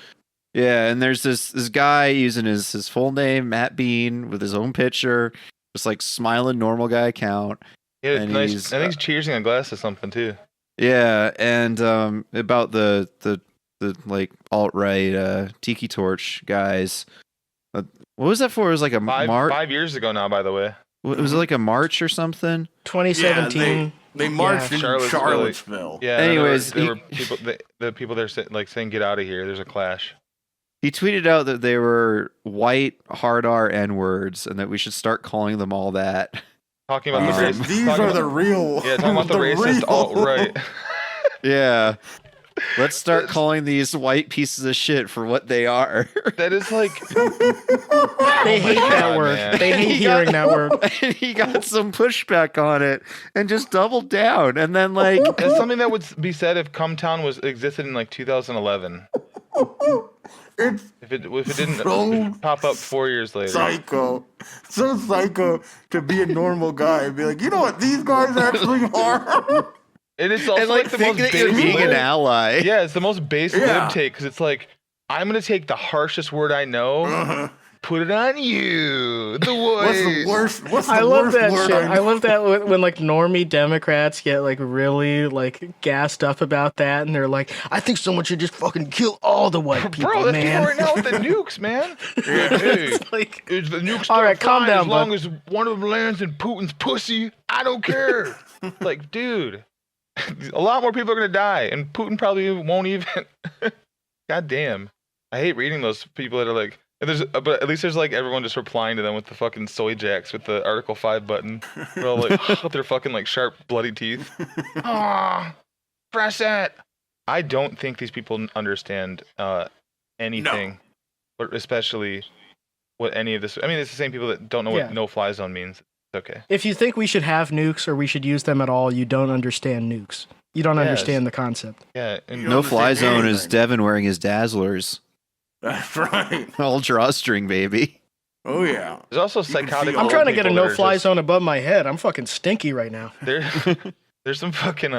Yeah, and there's this guy using his full name, Matt Bean, with his own picture, just like smiling normal guy account. Yeah, And nice. he's, I think he's cheersing a glass of something too. Yeah, and about the like alt-right tiki torch guys. What was that for? It was like a march. 5 years ago now, by the way. Was it like a march or something? 2017. they marched Yeah. in Charlottesville. Charlottesville. Yeah. Anyways, there were people. The people there like saying, "Get out of here." There's a clash. He tweeted out that they were white hard R N words and that we should start calling them all that. Talking about He the said, race. these talking are about- the real. Yeah, talking about the racist alt right. Yeah. Let's start calling these white pieces of shit for what they are. That is like. They hate that God, word. man. They hate hearing that word. And he got some pushback on it and just doubled down. And then like It's something that would be said if Cumtown existed in like 2011. It's If it didn't So pop up 4 years later. psycho. So psycho to be a normal guy and be like, you know what these guys actually are? It is also and like like the think most that you're base being an lib. ally. Yeah, it's the most base Yeah. lib take because it's like I'm gonna take the harshest word I know, Uh-huh. put it on you. The What's the voice. worst? What's the I love worst that word shit. I I know? love that when like normie Democrats get like really like gassed up about that, and they're like, "I think someone should just fucking kill all the white people, Bro, that's man." people right now with the nukes, man. Yeah, hey, It's like, is the nukes All right, calm fine down, as long bud. as one of them lands in Putin's pussy? I don't care. Like, dude, a lot more people are gonna die, and Putin probably won't even. God damn, I hate reading those people that are like. But at least there's like everyone just replying to them with the fucking soy jacks with the Article 5 button. They're all like with their fucking like sharp bloody teeth. Ah, press it. I don't think these people understand anything, but especially what any of this. I mean, it's the same people that don't know Yeah. what no-fly zone means. It's okay. if you think we should have nukes or we should use them at all, you don't understand nukes. You don't Yes. understand the concept. Yeah, and You No don't fly understand zone is anything. Devin wearing his Dazzlers. That's right. All drawstring, baby. Oh yeah. there's also You can psychotic. see I'm all trying to get a people that are no-fly just- zone above my head. I'm fucking stinky right now. There, there's some fucking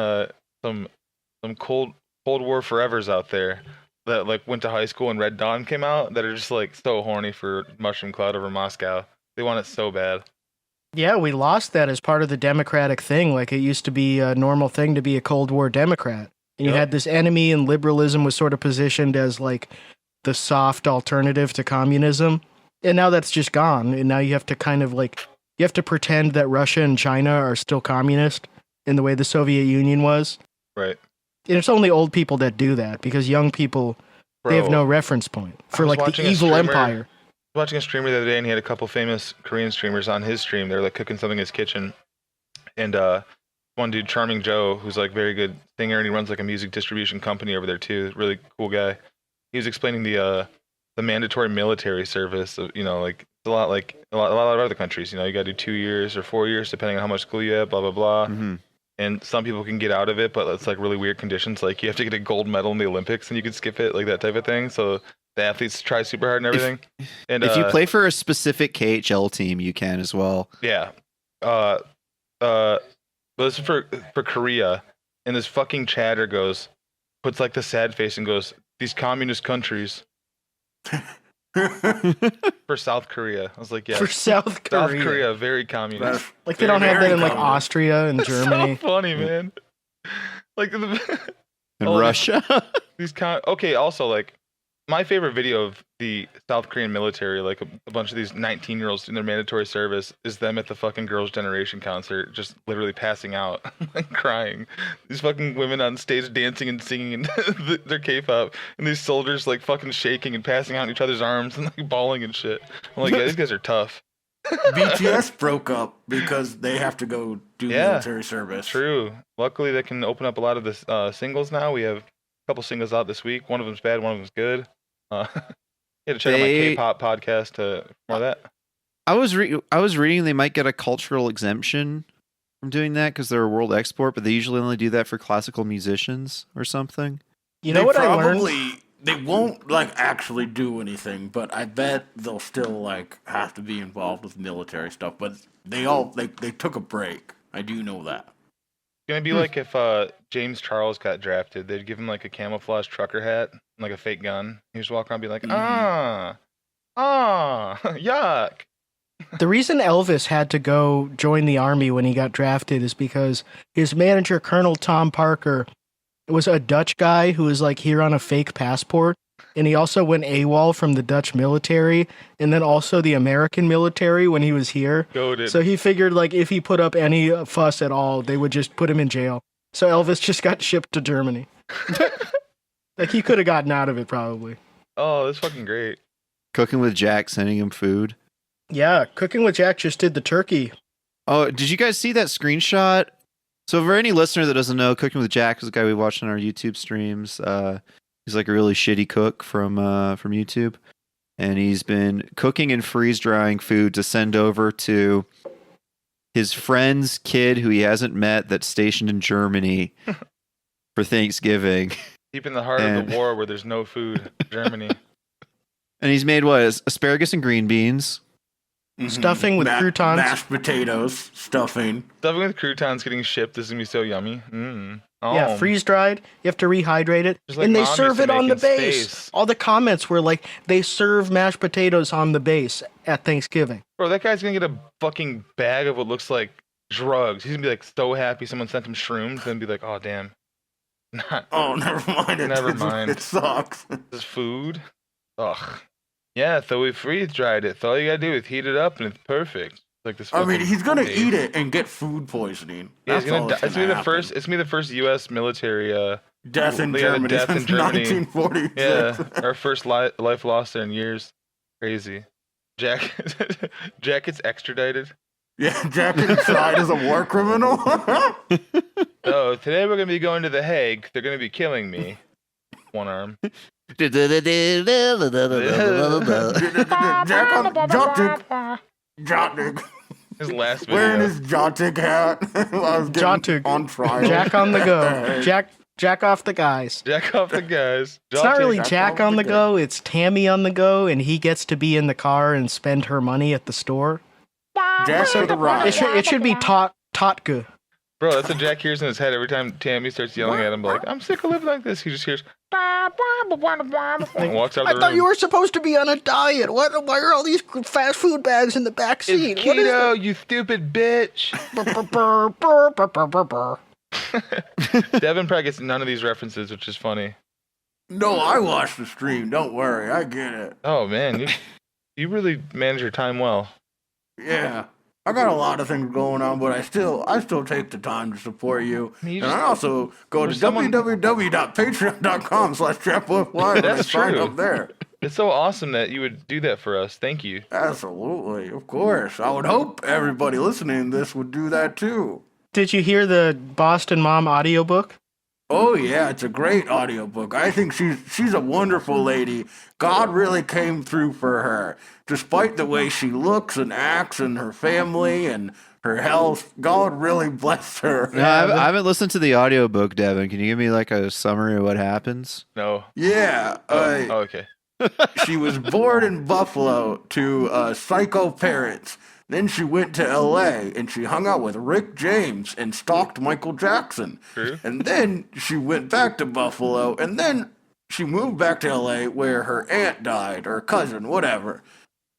some cold war forevers out there that like went to high school and Red Dawn came out that are just like so horny for Mushroom Cloud over Moscow. They want it so bad. Yeah, we lost that as part of the Democratic thing. Like, it used to be a normal thing to be a Cold War Democrat. And you Yep. had this enemy, and liberalism was sort of positioned as, like, the soft alternative to communism. And now that's just gone. And now you have to kind of, like, you have to pretend that Russia and China are still communist in the way the Soviet Union was. Right. And it's only old people that do that, because young people, they have Bro, no reference point for, was like, the watching a evil streamer- empire. I was watching a streamer the other day and he had a couple famous Korean streamers on his stream. They were like cooking something in his kitchen. And one dude, Charming Joe, who's like very good singer and he runs like a music distribution company over there too. Really cool guy. He was explaining the mandatory military service of, you know, like it's a lot like a lot of other countries, you know, you gotta do 2 years or 4 years depending on how much school you have, blah blah blah. Mm-hmm. And some people can get out of it, but it's like really weird conditions. Like you have to get a gold medal in the Olympics and you can skip it, like that type of thing. So the athletes try super hard and everything. And If you play for a specific KHL team, you can as well. yeah, but this is for Korea, and this fucking chatter puts like the sad face and goes, these communist countries for South Korea. I was like, yeah, For South South Korea. Korea, very communist. That's Like, they don't have that in, like, common. Austria and Germany. So funny, man. Like In Oh, Russia. okay, also like my favorite video of the South Korean military, like a bunch of these 19-year-olds doing their mandatory service, is them at the fucking Girls' Generation concert, just literally passing out and crying. These fucking women on stage dancing and singing and their K-pop, and these soldiers like fucking shaking and passing out in each other's arms and like bawling and shit. I'm like, yeah, these guys are tough. BTS broke up because they have to go do Yeah. military service. True. Luckily, they can open up a lot of the singles now. We have a couple singles out this week. One of them's bad, one of them's good. You had to check out my They- K-pop podcast for that. I was reading they might get a cultural exemption from doing that because they're a world export, but they usually only do that for classical musicians or something. You know They what I learned? probably they won't like actually do anything, but I bet they'll still like have to be involved with military stuff. But they took a break. I do know that. It's gonna be like if James Charles got drafted, they'd give him like a camouflage trucker hat and like a fake gun. He just walk around and be like, yuck. The reason Elvis had to go join the army when he got drafted is because his manager, Colonel Tom Parker, was a Dutch guy who was like here on a fake passport. And he also went AWOL from the Dutch military and then also the American military when he was here. Goated. So he figured like if he put up any fuss at all, they would just put him in jail. So Elvis just got shipped to Germany. Like he could have gotten out of it probably. Oh, that's fucking great. Cooking with Jack, sending him food. Yeah, Cooking with Jack just did the turkey. Oh, did you guys see that screenshot? So for any listener that doesn't know, Cooking with Jack is a guy we watched on our YouTube streams. He's like a really shitty cook from YouTube, and he's been cooking and freeze drying food to send over to his friend's kid who he hasn't met that's stationed in Germany for Thanksgiving. Deep in the heart of And- the war where there's no food, Germany. And he's made what? Asparagus and green beans. Stuffing with croutons. mashed potatoes, stuffing. Stuffing with croutons getting shipped is gonna be so yummy. Oh. Yeah, freeze dried. You have to rehydrate it, Just like and they Mom used serve to it on the make in base. space. All the comments were like, they serve mashed potatoes on the base at Thanksgiving. Bro, that guy's gonna get a fucking bag of what looks like drugs. He's gonna be like so happy someone sent him shrooms, then be like, oh damn. Not Oh, never mind. Never mind. It sucks. this food. Ugh. Yeah, so we freeze dried it. So all you gotta do is heat it up and it's perfect. It's like this. I mean, fucking he's gonna base. eat it and get food poisoning. Yeah, he's That's gonna all die. that's It's gonna be the happen. first. It's gonna be the first U.S. military. death in yeah, Germany death in since Germany. 1946. Yeah, our first life lost there in years. Crazy. Jack gets extradited. Yeah, Jack inside is a war criminal. Oh, today we're gonna be going to The Hague. They're gonna be killing me. One arm. Jack on Jotnik. His last wearing video. his Jotic hat. I was getting Jotic. on trial. Jack on the go. Jack off the guys. Jack off the guys. It's not really Jack Jack off on the the go. It's Tammy on the go, and he gets to be in the car and spend her money at the store. Jack for the ride. It should be Totka. Bro, that's what Jack hears in his head every time Tammy starts yelling at him, like, I'm sick of living like this. He just hears, and walks out of the I room. thought you were supposed to be on a diet. Why are all these fast food bags in the back seat? It's What is keto, you stupid bitch. Devin probably gets none of these references, which is funny. No, I watched the stream. Don't worry. I get it. Oh, man, you really manage your time well. Yeah. I got a lot of things going on, but I still take the time to support you. And I also go to www.patreon.com/WFYM and I That's sign true. up there. It's so awesome that you would do that for us. Thank you. Absolutely. Of course. I would hope everybody listening to this would do that too. Did you hear the Boston Mom audiobook? Oh yeah, it's a great audiobook. I think she's a wonderful lady. God really came through for her. Despite the way she looks and acts and her family and her health, God really blessed her. No, I haven't listened to the audiobook, Devin. Can you give me like a summary of what happens? No. Yeah. Oh, okay. She was born in Buffalo to psycho parents. Then she went to L.A. and she hung out with Rick James and stalked Michael Jackson. True. And then she went back to Buffalo, and then she moved back to L.A. where her aunt died, or cousin, whatever.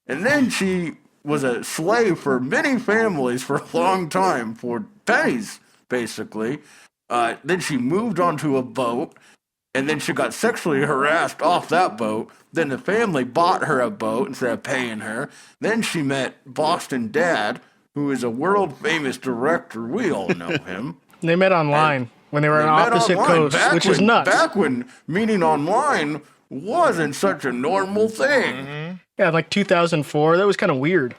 And then she was a slave for many families for a long time, for pennies, basically. Then she moved onto a boat, and then she got sexually harassed off that boat. Then the family bought her a boat instead of paying her. Then she met Boston Dad, who is a world-famous director. We all know him. They met online when they were on Met opposite online coasts, which is nuts. Back when meeting online wasn't such a normal thing. Mm-hmm. Yeah, like 2004. That was kind of weird.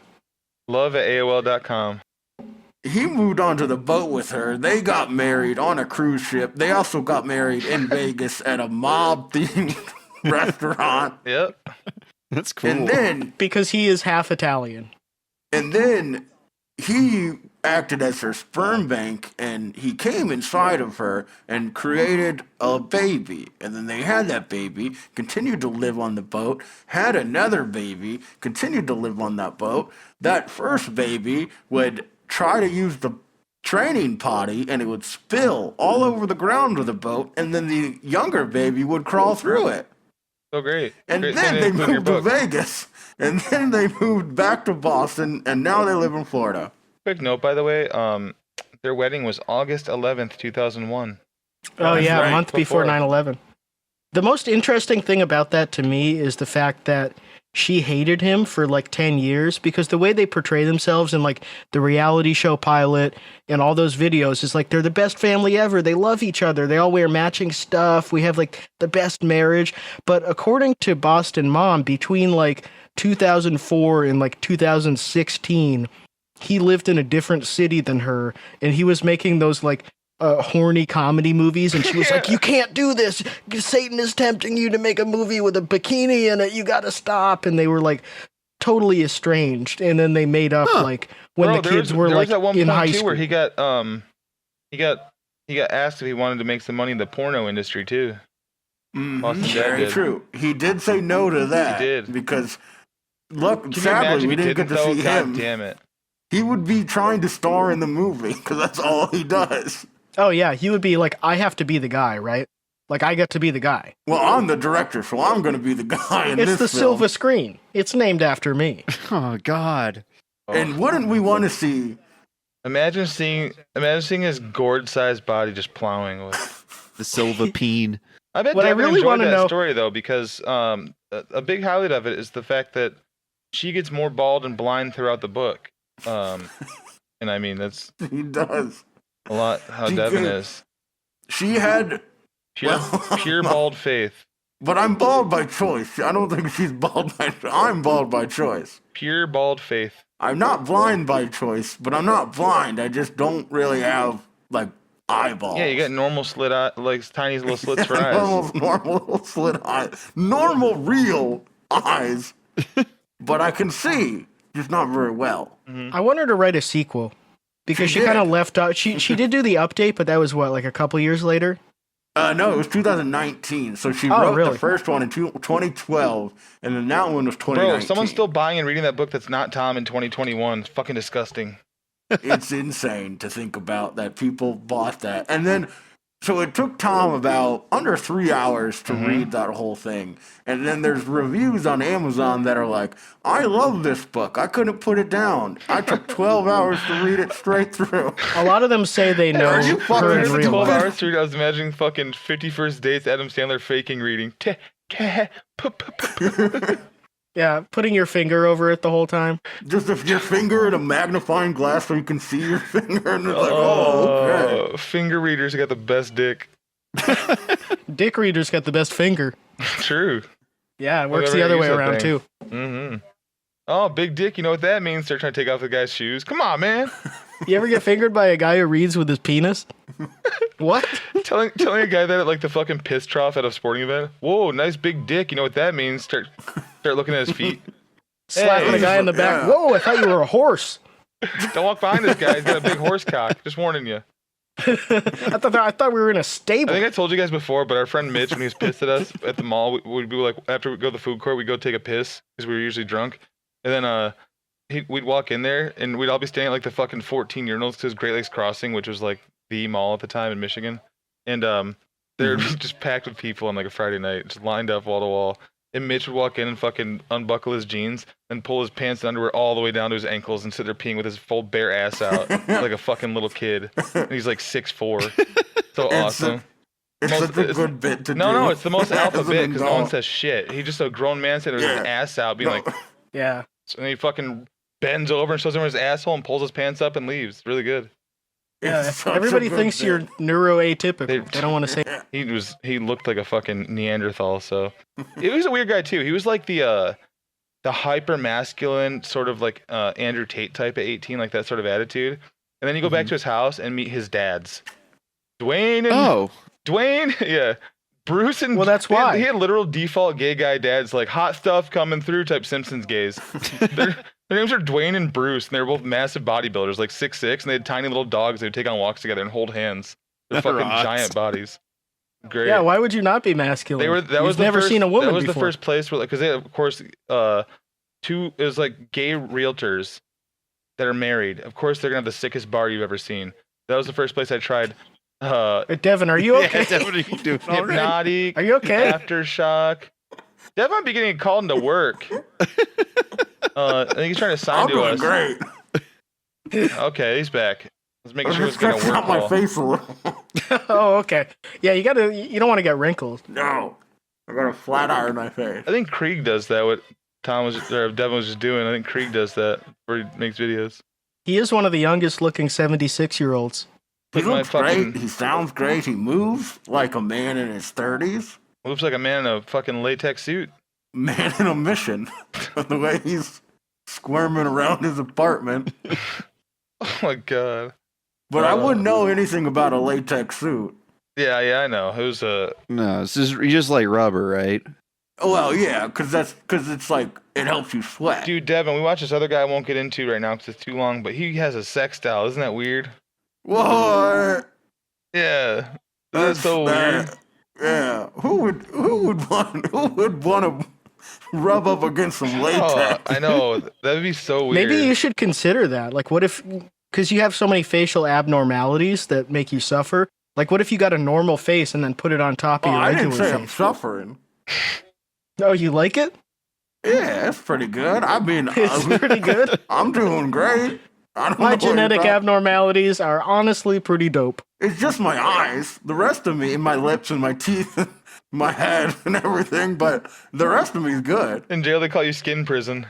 Love at AOL.com. He moved onto the boat with her. They got married on a cruise ship. They also got married in Vegas at a mob-themed restaurant. Yep. That's cool. And then Because he is half Italian. He acted as her sperm bank, and he came inside of her and created a baby. And then they had that baby, continued to live on the boat, had another baby, continued to live on that boat. That first baby would try to use the training potty, and it would spill all over the ground of the boat, and then the younger baby would crawl through it. So great. And Great then thing they include in your moved to book. Vegas, and then they moved back to Boston, and now they live in Florida. Quick note, by the way, their wedding was August 11th, 2001. Oh, That's yeah, right, a month before before. 9/11. The most interesting thing about that to me is the fact that she hated him for like 10 years because the way they portray themselves in like the reality show pilot and all those videos is like they're the best family ever. They love each other. They all wear matching stuff. We have like the best marriage. But according to Boston Mom, between like 2004 and like 2016, he lived in a different city than her, and he was making those like horny comedy movies, and she was like, "You can't do this. Satan is tempting you to make a movie with a bikini in it. You got to stop." And they were like totally estranged, and then they made up like when Bro, the kids were there like was at one in point high too school. where he got asked if he wanted to make some money in the porno industry too. Boston Dad Very did. true. He did say no to that. He did. Because, look, Can you sadly, imagine we he didn't get to though? see God him. damn it. He would be trying to star in the movie because that's all he does. Oh yeah, he would be like, "I have to be the guy, right? Like I get to be the guy." Well, I'm the director, so I'm going to be the guy in It's this the film. Silva screen. It's named after me. Oh God. And wouldn't we want to see? Imagine seeing his gourd-sized body just plowing with. The Silva peen. I bet What I Devin really enjoyed wanna that know- story though, because a big highlight of it is the fact that she gets more bald and blind throughout the book. And I mean that's He does. a lot how She Devin did. is. She had, Pure bald faith. but I'm bald by choice. I don't think she's bald by. I'm bald by choice. Pure bald faith. I'm not blind by choice, but I'm not blind. I just don't really have like eyeballs. Yeah, you got normal slit eye, like tiny little slits for eyes. normal slit eyes, normal real eyes. But I can see. just not very well. I want her to write a sequel because she kind of left out. She did do the update, but that was what, like a couple years later? No, it was 2019. So she wrote really? the first one in 2012, and then that one was 2019. Bro, someone's still buying and reading that book that's not Tom in 2021. It's fucking disgusting. It's insane to think about that people bought that. And then, so it took Tom about under 3 hours to read that whole thing. And then there's reviews on Amazon that are like, I love this book. I couldn't put it down. I took 12 hours to read it straight through. A lot of them say they know Are you fucking her in serious? real 12 life. hours to read. I was imagining fucking 51st Dates, Adam Sandler faking reading. Yeah, putting your finger over it the whole time. Just your finger in a magnifying glass so you can see your finger. And it's like, okay. Finger readers got the best dick. Dick Reader's got the best finger. True. Yeah, it works Whatever, the other use way that around thing. too. Mm-hmm. Oh, big dick. You know what that means? They're trying to take off the guy's shoes. Come on, man. You ever get fingered by a guy who reads with his penis? What? telling a guy that at like the fucking piss trough at a sporting event. Whoa, nice big dick. You know what that means? Start looking at his feet. Slapping Hey. a guy in the back. Yeah. Whoa, I thought you were a horse. Don't walk behind this guy. He's got a big horse cock. Just warning you. I thought we were in a I stable. think I told you guys before, but our friend Mitch, when he was pissed at us at the mall, we'd be like, after we go to the food court, we'd go take a piss because we were usually drunk. And then we'd walk in there and we'd all be standing at like the fucking 14 urinals because Great Lakes Crossing, which was like the mall at the time in Michigan. And they're just packed with people on like a Friday night, just lined up wall to wall. And Mitch would walk in and fucking unbuckle his jeans and pull his pants and underwear all the way down to his ankles and sit there peeing with his full bare ass out like a fucking little kid. And he's like 6'4". So awesome. It's such a good bit to do. No, it's the most alpha As an bit because no one adult. says shit. He's just a grown man sitting with his ass out being like, Yeah. and he fucking bends over and shows him his asshole and pulls his pants up and leaves. Really good. Yeah. It's such a Everybody good thinks bit. you're neuroatypical. They- They don't want to say. He looked like a fucking Neanderthal, so he was a weird guy too. He was like the hyper masculine sort of like Andrew Tate type at 18, like that sort of attitude. And then you go back to his house and meet his dads. Dwayne and Dwayne, yeah. Bruce and Well, that's why. he had literal default gay guy dads, like hot stuff coming through type Simpsons gays. Their names are Dwayne and Bruce, and they were both massive bodybuilders, like 6'6", and they had tiny little dogs they would take on walks together and hold hands. They're That fucking rocks. giant bodies. Great. Yeah, why would you not be masculine? They were. That You've was the never first, seen a woman That was before. the first place where, because they, of course, it was like gay realtors that are married. Of course, they're gonna have the sickest bar you've ever seen. That was the first place I tried. Devin, are you okay? Yeah, what are you doing? All right. Hypnotic. Are you okay? Aftershock. Devin might be getting called into work. I think he's trying to sign I'm to doing us. great. Okay, he's back. Let's make I'm sure it's just gonna stretching work. out my Well. face a little. Oh, okay. Yeah, you don't want to get wrinkles. No. I got a flat iron my face. I think Krieg does that. What Devin was just doing. I think Krieg does that where he makes videos. He is one of the youngest looking 76-year-olds. He Put my looks fucking- great. He sounds great. He moves like a man in his 30s. Looks like a man in a fucking latex suit. Man in a mission. The way he's squirming around his apartment. Oh my god. But I wouldn't know anything about a latex suit. Yeah, I know. It was No, it's just you just like rubber, right? Well, yeah, because it's like it helps you sweat. dude, Devin. We watched this other guy I won't get into right now because it's too long. But he has a sex style. Isn't that weird? What? Yeah, that's so weird. Yeah. Who would want to rub up against some latex? Oh, I know. That'd be so weird. Maybe you should consider that. Like, what if, because you have so many facial abnormalities that make you suffer, like, what if you got a normal face and then put it on top Oh, of your I didn't regular say I'm face? suffering. Oh, you like it? Yeah, it's pretty good. I mean, It's pretty good. I'm doing great. I don't know My what you're genetic talking- abnormalities are honestly pretty dope. It's just my eyes. The rest of me, my lips and my teeth, and my head and everything. But the rest of me is good. In jail, they call you skin prison.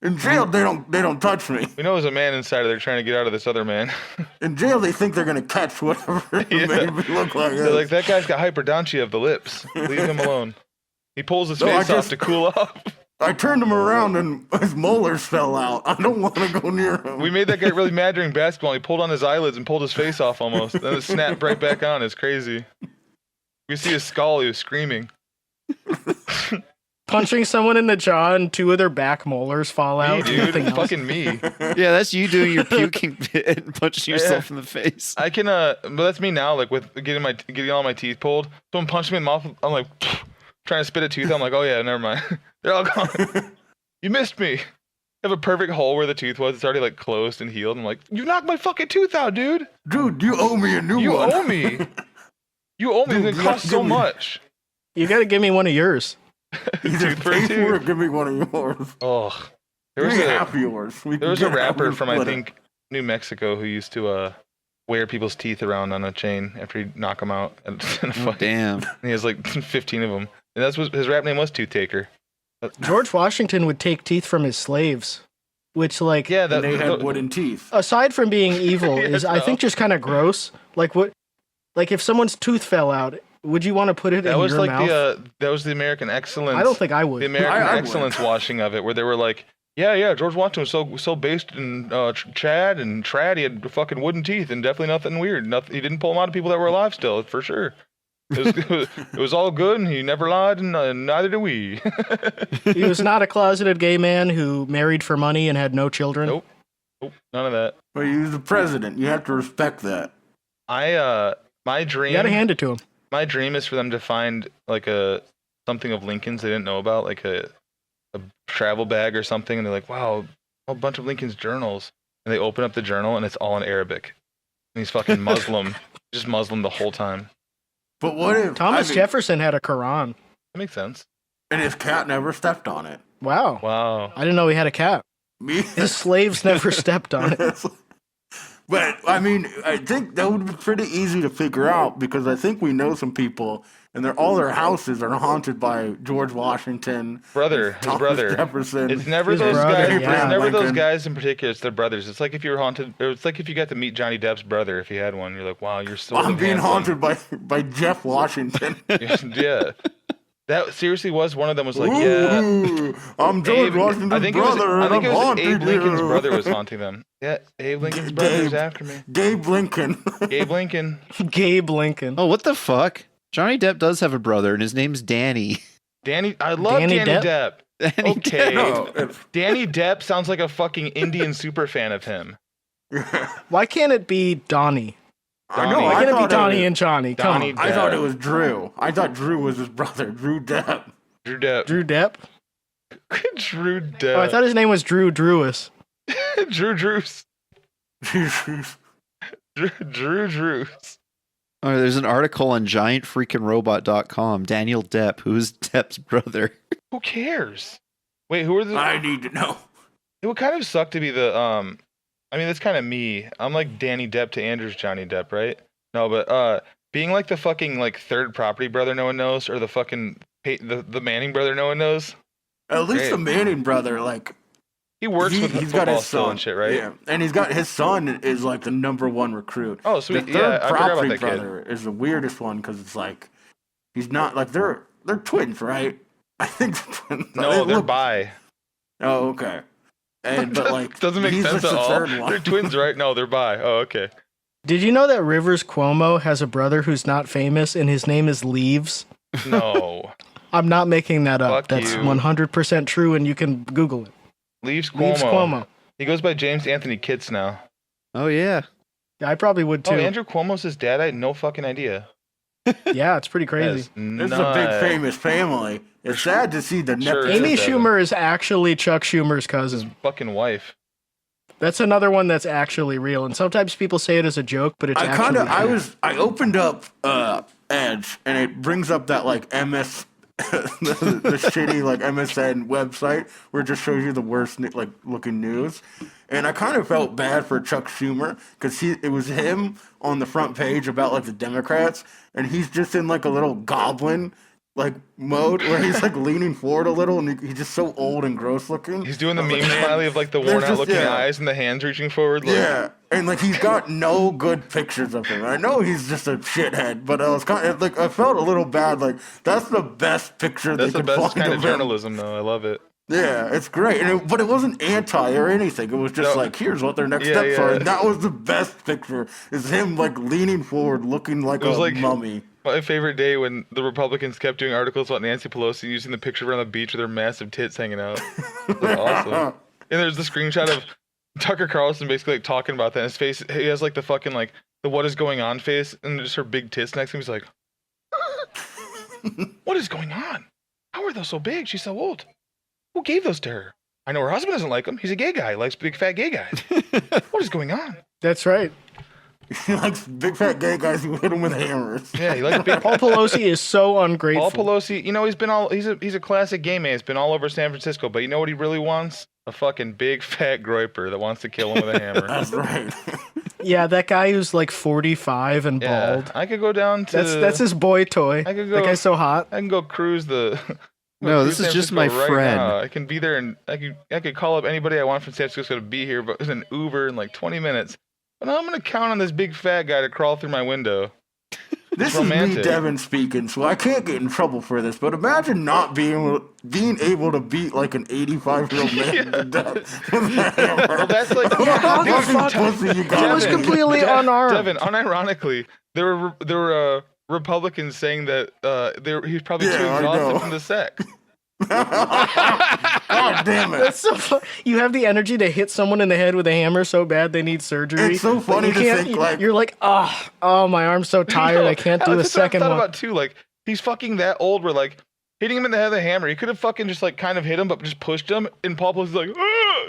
In jail, they don't touch me. We know there's a man inside of there trying to get out of this other man. In jail, they think they're gonna catch whatever Yeah. made me look like They're this. like, that guy's got hyperdontia of the lips. Leave him alone. He pulls his No, I face off just- to cool off. I turned him around and his molars fell out. I don't want to go near him. We made that guy really mad during basketball. He pulled on his eyelids and pulled his face off almost. Then it snapped right back on. It's crazy. We see his skull. He was screaming. punching someone in the jaw and 2 of their back molars fall out. Me, Nothing dude. else. Fucking me. Yeah, that's you doing your puking bit and punching yourself in the face. I can, but that's me now, like, with getting all my teeth pulled. Someone punched me in the mouth, I'm like, trying to spit a tooth, I'm like, oh yeah, never mind. They're all gone. You missed me. I have a perfect hole where the tooth was. It's already, like, closed and healed. I'm like, you knocked my fucking tooth out, dude. Dude, you owe me a new You one. owe me. You owe me. Dude, It you costs have to so give me- much. You gotta give me one of yours. Either Tooth for a pay for it or tooth. give me one of yours. Oh, Give me half yours. there was a rapper from, I think, New Mexico who used to wear people's teeth around on a chain after he'd knock them out in a Oh, fight. damn. And he has like 15 of them. And that's what his rap name was, Tooth Taker. George Washington would take teeth from his slaves, which, like, Yeah, And that they had wooden teeth. aside from being evil, Yes, is I no. think just kind of gross. Like what? Like if someone's tooth fell out, would you want to put it that in was your like mouth? that was the American excellence. I don't think I would. the American I would. excellence washing of it, where they were like, yeah, George Washington was so based in Chad and Trad, he had fucking wooden teeth and definitely nothing weird. Nothing, he didn't pull them out of people that were alive still, for sure. It was all good, and he never lied, and neither did we. He was not a closeted gay man who married for money and had no children. Nope. None of that. But he's the president. You have to respect that. My You dream. gotta hand it to him. My dream is for them to find like something of Lincoln's they didn't know about, like a travel bag or something, and they're like, wow, a bunch of Lincoln's journals, and they open up the journal and it's all in Arabic, and he's fucking Muslim, just Muslim the whole time. But what if Thomas Jefferson had a Quran. That makes sense. and his cat never stepped on it? Wow. Wow. I didn't know he had a cat. Me? His slaves never stepped on it. But I mean, I think that would be pretty easy to figure out because I think we know some people, and all their houses are haunted by George Washington, His Thomas brother. Jefferson. It's never His those brother, guys. yeah. It's never those Lincoln. guys in particular. It's their brothers. It's like if you were haunted. Or it's like if you got to meet Johnny Depp's brother. If he had one, you're like, wow, you're so. I'm being haunted by Jeff Washington. Yeah. That seriously was one of them. Was like, yeah. Ooh, I'm George Washington's I think it was, brother, I think and it I'm was Abe haunted Lincoln's you. brother was haunting them. Yeah, Abe Lincoln's brother's after me. Gabe Lincoln. Gabe Lincoln. Gabe Lincoln. Oh, what the fuck? Johnny Depp does have a brother, and his name's Danny. Danny, I love Danny Danny Depp. Danny Okay. Depp. No, Danny Depp sounds like a fucking Indian super fan of him. Why can't it be Donnie? I know. Donnie. Why I can't it be thought Donnie and Johnny? Come Donnie on. I thought Depp. it was Drew. I thought Drew was his brother, Drew Depp. Drew Depp. Drew Depp? Drew Depp. Oh, I thought his name was Drew Drewis. Drew Drews. Drew Drews. Oh, there's an article on giantfreakingrobot.com. Daniel Depp, who's Depp's brother. Who cares? Wait, who are the? I need to know. It would kind of suck to be the I mean, that's kind of me. I'm like Danny Depp to Andrew's Johnny Depp, right? No, but being like the fucking like third property brother no one knows, or the fucking the Manning brother no one knows. At least Great. the Manning brother, like He works with he's got football his still son and shit, right? Yeah, and he's got his son is like the #1 recruit. Oh, sweet. The Yeah, third I forgot about property that kid. brother is the weirdest one because it's like he's not like they're twins, right? I think they're twins. No, They they're look- bi. Oh, okay. And but like Doesn't make he's sense just at the all. third one. They're twins, right? No, they're bi. Oh, okay. Did you know that Rivers Cuomo has a brother who's not famous and his name is Leaves? No. I'm not making that up. Fuck That's you. 100% true and you can Google it. Leaves Cuomo. Leaves Cuomo. He goes by James Anthony Kitts now. Oh, yeah. Yeah, I probably would too. Oh, Andrew Cuomo's his dad? I had no fucking idea. Yeah, it's pretty crazy. This is a big famous family. It's sad to see the Sure. nepotism. Amy Devin. Schumer is actually Chuck Schumer's cousin. Fucking wife. That's another one that's actually real. And sometimes people say it as a joke, but it's actually real. I opened up Edge and it brings up that like MS the shitty like MSN website where it just shows you the worst like looking news. And I kind of felt bad for Chuck Schumer because it was him on the front page about like the Democrats, and he's just in like a little goblin like mode where he's like leaning forward a little, and he's just so old and gross looking. He's doing the I was meme like, man, smiley of like the there's worn out just- looking yeah. eyes and the hands reaching forward. Like, Yeah, and like he's got no good pictures of him. I know he's just a shithead, but I was kind of like I felt a little bad. Like that's the best picture That's they the could best find kind of of him. journalism, though. I love it. Yeah, it's great, but it wasn't anti or anything. It was just No. like, here's what their next Yeah, steps are. yeah. And that was the best picture. Is him like leaning forward, looking like It was a like- mummy. My favorite day when the Republicans kept doing articles about Nancy Pelosi using the picture of her on the beach with her massive tits hanging out. It was awesome. And there's the screenshot of Tucker Carlson basically like talking about that. And his face, he has like the fucking like the what is going on face, and just her big tits next to him. He's like, what is going on? How are those so big? She's so old. Who gave those to her? I know her husband doesn't like them. He's a gay guy. He likes big fat gay guys. What is going on? That's right. He likes big fat gay guys who hit him with hammers. Yeah, he likes big. Paul Pelosi is so ungrateful. Paul Pelosi, you know, he's a classic gay man. He's been all over San Francisco, but you know what he really wants? A fucking big fat groiper that wants to kill him with a hammer. That's right. Yeah, that guy who's like 45 and Yeah, bald. I could go down to. That's his boy toy. I could go. That guy's so hot. I can go cruise the. No, cruise this is San just Francisco my friend. now. I can be there, and I could call up anybody I want from San Francisco to be here, but it's an Uber in like 20 minutes. But I'm gonna count on this big fat guy to crawl through my window. This is romantic. me, Devin, speaking, so I can't get in trouble for this. But imagine not being able to beat like an 85-year-old man to death with a hammer. Well, that's like how the Fucking fuck- pussy you He got. was completely unarmed. Devin, unironically, there were Republicans saying that he's probably too Yeah, I exhausted know. from the sex. God damn it. That's so fun. You have the energy to hit someone in the head with a hammer so bad they need surgery. It's so but funny you to can't- think, like- you're like, oh, my arm's so tired, I can't do a That's what second I thought one. about too. Like he's fucking that old. Where like hitting him in the head with a hammer, he could have fucking just like kind of hit him, but just pushed him. And Paul Pelosi's like,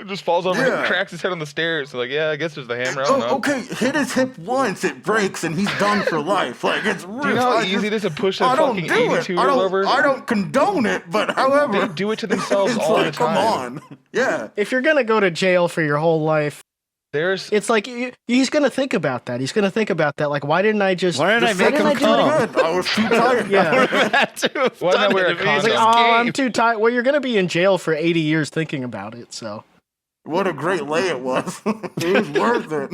just falls over Yeah. and cracks his head on the stairs. So like, yeah, I guess there's the hammer. I don't know. Oh, okay, hit his hip once, it breaks, and he's done for life. Like, it's Do you know how easy it is to push a I don't fucking do it. 82-year-old over? I don't condone it, but however, They do it to themselves it's all like, the come time. on. Yeah. If you're gonna go to jail for your whole life, There's it's like he's gonna think about that. He's gonna think about that. Like, why didn't I just? Why didn't I make him do it come? again? Good. I was too tired. Yeah. That too. Why not wear a He's He's like, condom? oh, I'm too tired. Well, you're gonna be in jail for 80 years thinking about it. So What a great lay it was. It was worth it.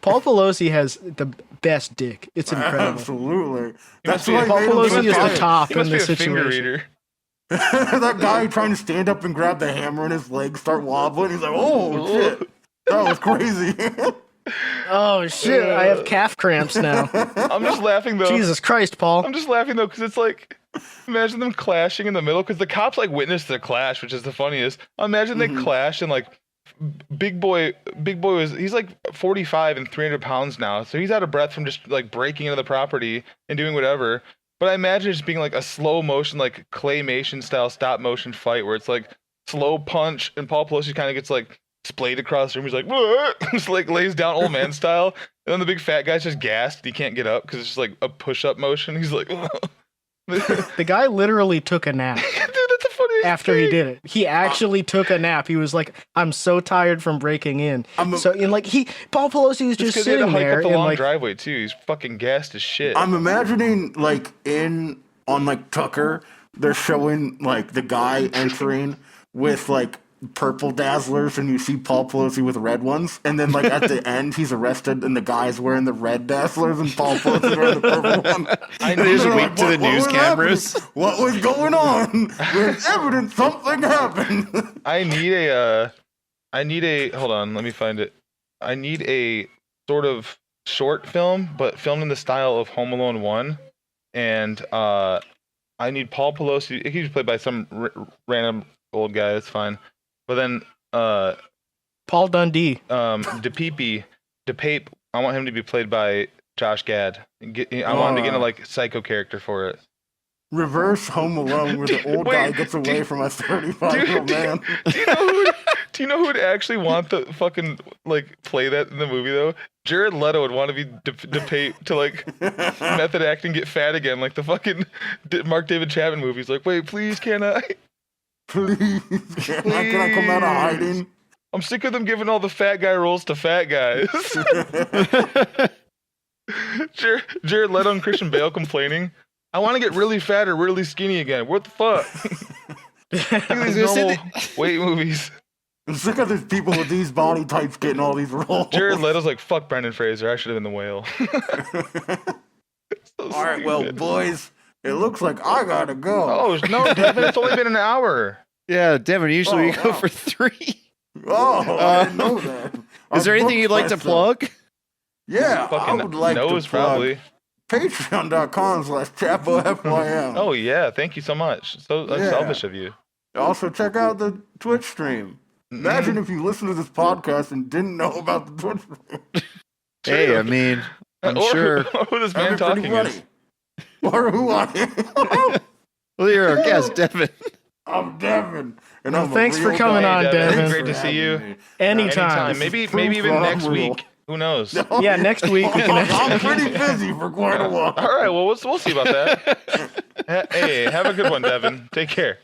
Paul Pelosi has the best dick. It's incredible. Absolutely. That's must be- why Paul I made him Pelosi so is the tired. top he in must be this a finger situation. reader. That guy trying to stand up and grab the hammer and his legs start wobbling. He's like, oh, shit. That was crazy. Oh shit! I have calf cramps now. I'm just laughing though. Jesus Christ, Paul. I'm just laughing though because it's like, imagine them clashing in the middle because the cops like witnessed the clash, which is the funniest. Imagine they clash and like, big boy he's like 45 and 300 pounds now, so he's out of breath from just like breaking into the property and doing whatever. But I imagine it just being like a slow motion, like claymation style stop motion fight where it's like slow punch and Paul Pelosi kind of gets like splayed across the room. He's like, what? Just like lays down old man style. And then the big fat guy's just gassed. He can't get up because it's just like a push up motion. He's like, dude, The guy literally took a nap that's the funniest after he thing. did it. He actually took a nap. He was like, "I'm so tired from breaking in." Paul Pelosi was It's just 'cause he had to sitting hike there up the and long like, driveway too. He's fucking gassed as shit. I'm imagining, like, on like Tucker, they're showing like the guy entering with like purple dazzlers, and you see Paul Pelosi with red ones, and then like at the end he's arrested, and the guy's wearing the red dazzlers, and Paul Pelosi wearing the purple one. They just They're wink like, to the "What news was cameras. happening? What was going on? There's evidence something happened. I need a hold on, let me find it. I need a sort of short film, but filmed in the style of Home Alone 1. And I need Paul Pelosi. He can be played by some random old guy, that's fine. But then Paul Dundee. DePape, I want him to be played by Josh Gad. I want him to get into like psycho character for it. Reverse Home Alone, where the old guy Wait, gets away from a 35-year-old man. Do you know who would actually want to fucking like play that in the movie though? Jared Leto would want to be DePape to like method act and get fat again, like the fucking Mark David Chapman movies. Like, wait, please, can I? Please, can I come out of hiding? I'm sick of them giving all the fat guy roles to fat guys. Jared Leto and Christian Bale complaining. I want to get really fat or really skinny again. What the fuck? Look at these normal weight movies. I'm sick of these people with these body types getting all these roles. Jared Leto's like, fuck Brendan Fraser. I should have been the whale. So All right, well, stupid. boys, it looks like I gotta go. Oh, no, Devin, it's only been an hour. Yeah, Devin, usually you go wow. for 3. Oh, I didn't know that. Is there I anything you'd like to booked myself. plug? Yeah, I Fucking would like knows to plug probably. Patreon.com/WFYM. Oh yeah, thank you so much. So Yeah. selfish of you. Also, check out the Twitch stream. Imagine if you listened to this podcast and didn't know about the Twitch stream. Hey, I mean, I'm or sure. who this man That'd be pretty talking funny. is. Or who I am. Well, you're our guest, Devin. I'm Devin. And Well, I'm a thanks for real coming guy. on, Devin. Devin. Great to see you. Anytime. Maybe proof even that next I'm real. week. Who knows? Yeah, next week we can I'm pretty busy for quite a while. All right, well, we'll see about that. Hey, have a good one, Devin. Take care.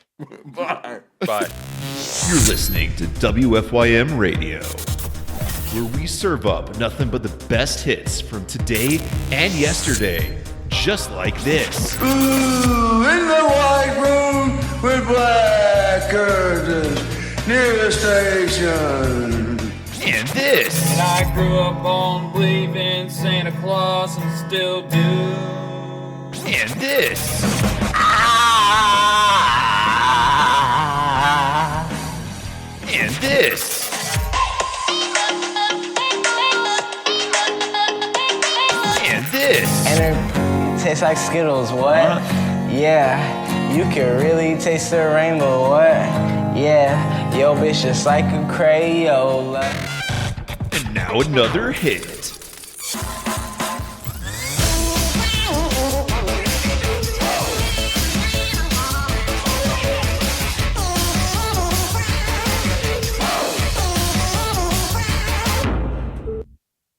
Bye. Bye. You're listening to WFYM Radio, where we serve up nothing but the best hits from today and yesterday, just like this. Ooh, in the white room with black curtains near the station. And this. I grew up on believing Santa Claus and still do. And this. And this. And this. And it tastes like Skittles, what? Yeah, you can really taste the rainbow, what? Yeah, yo bitch just like a Crayola. And now another hit.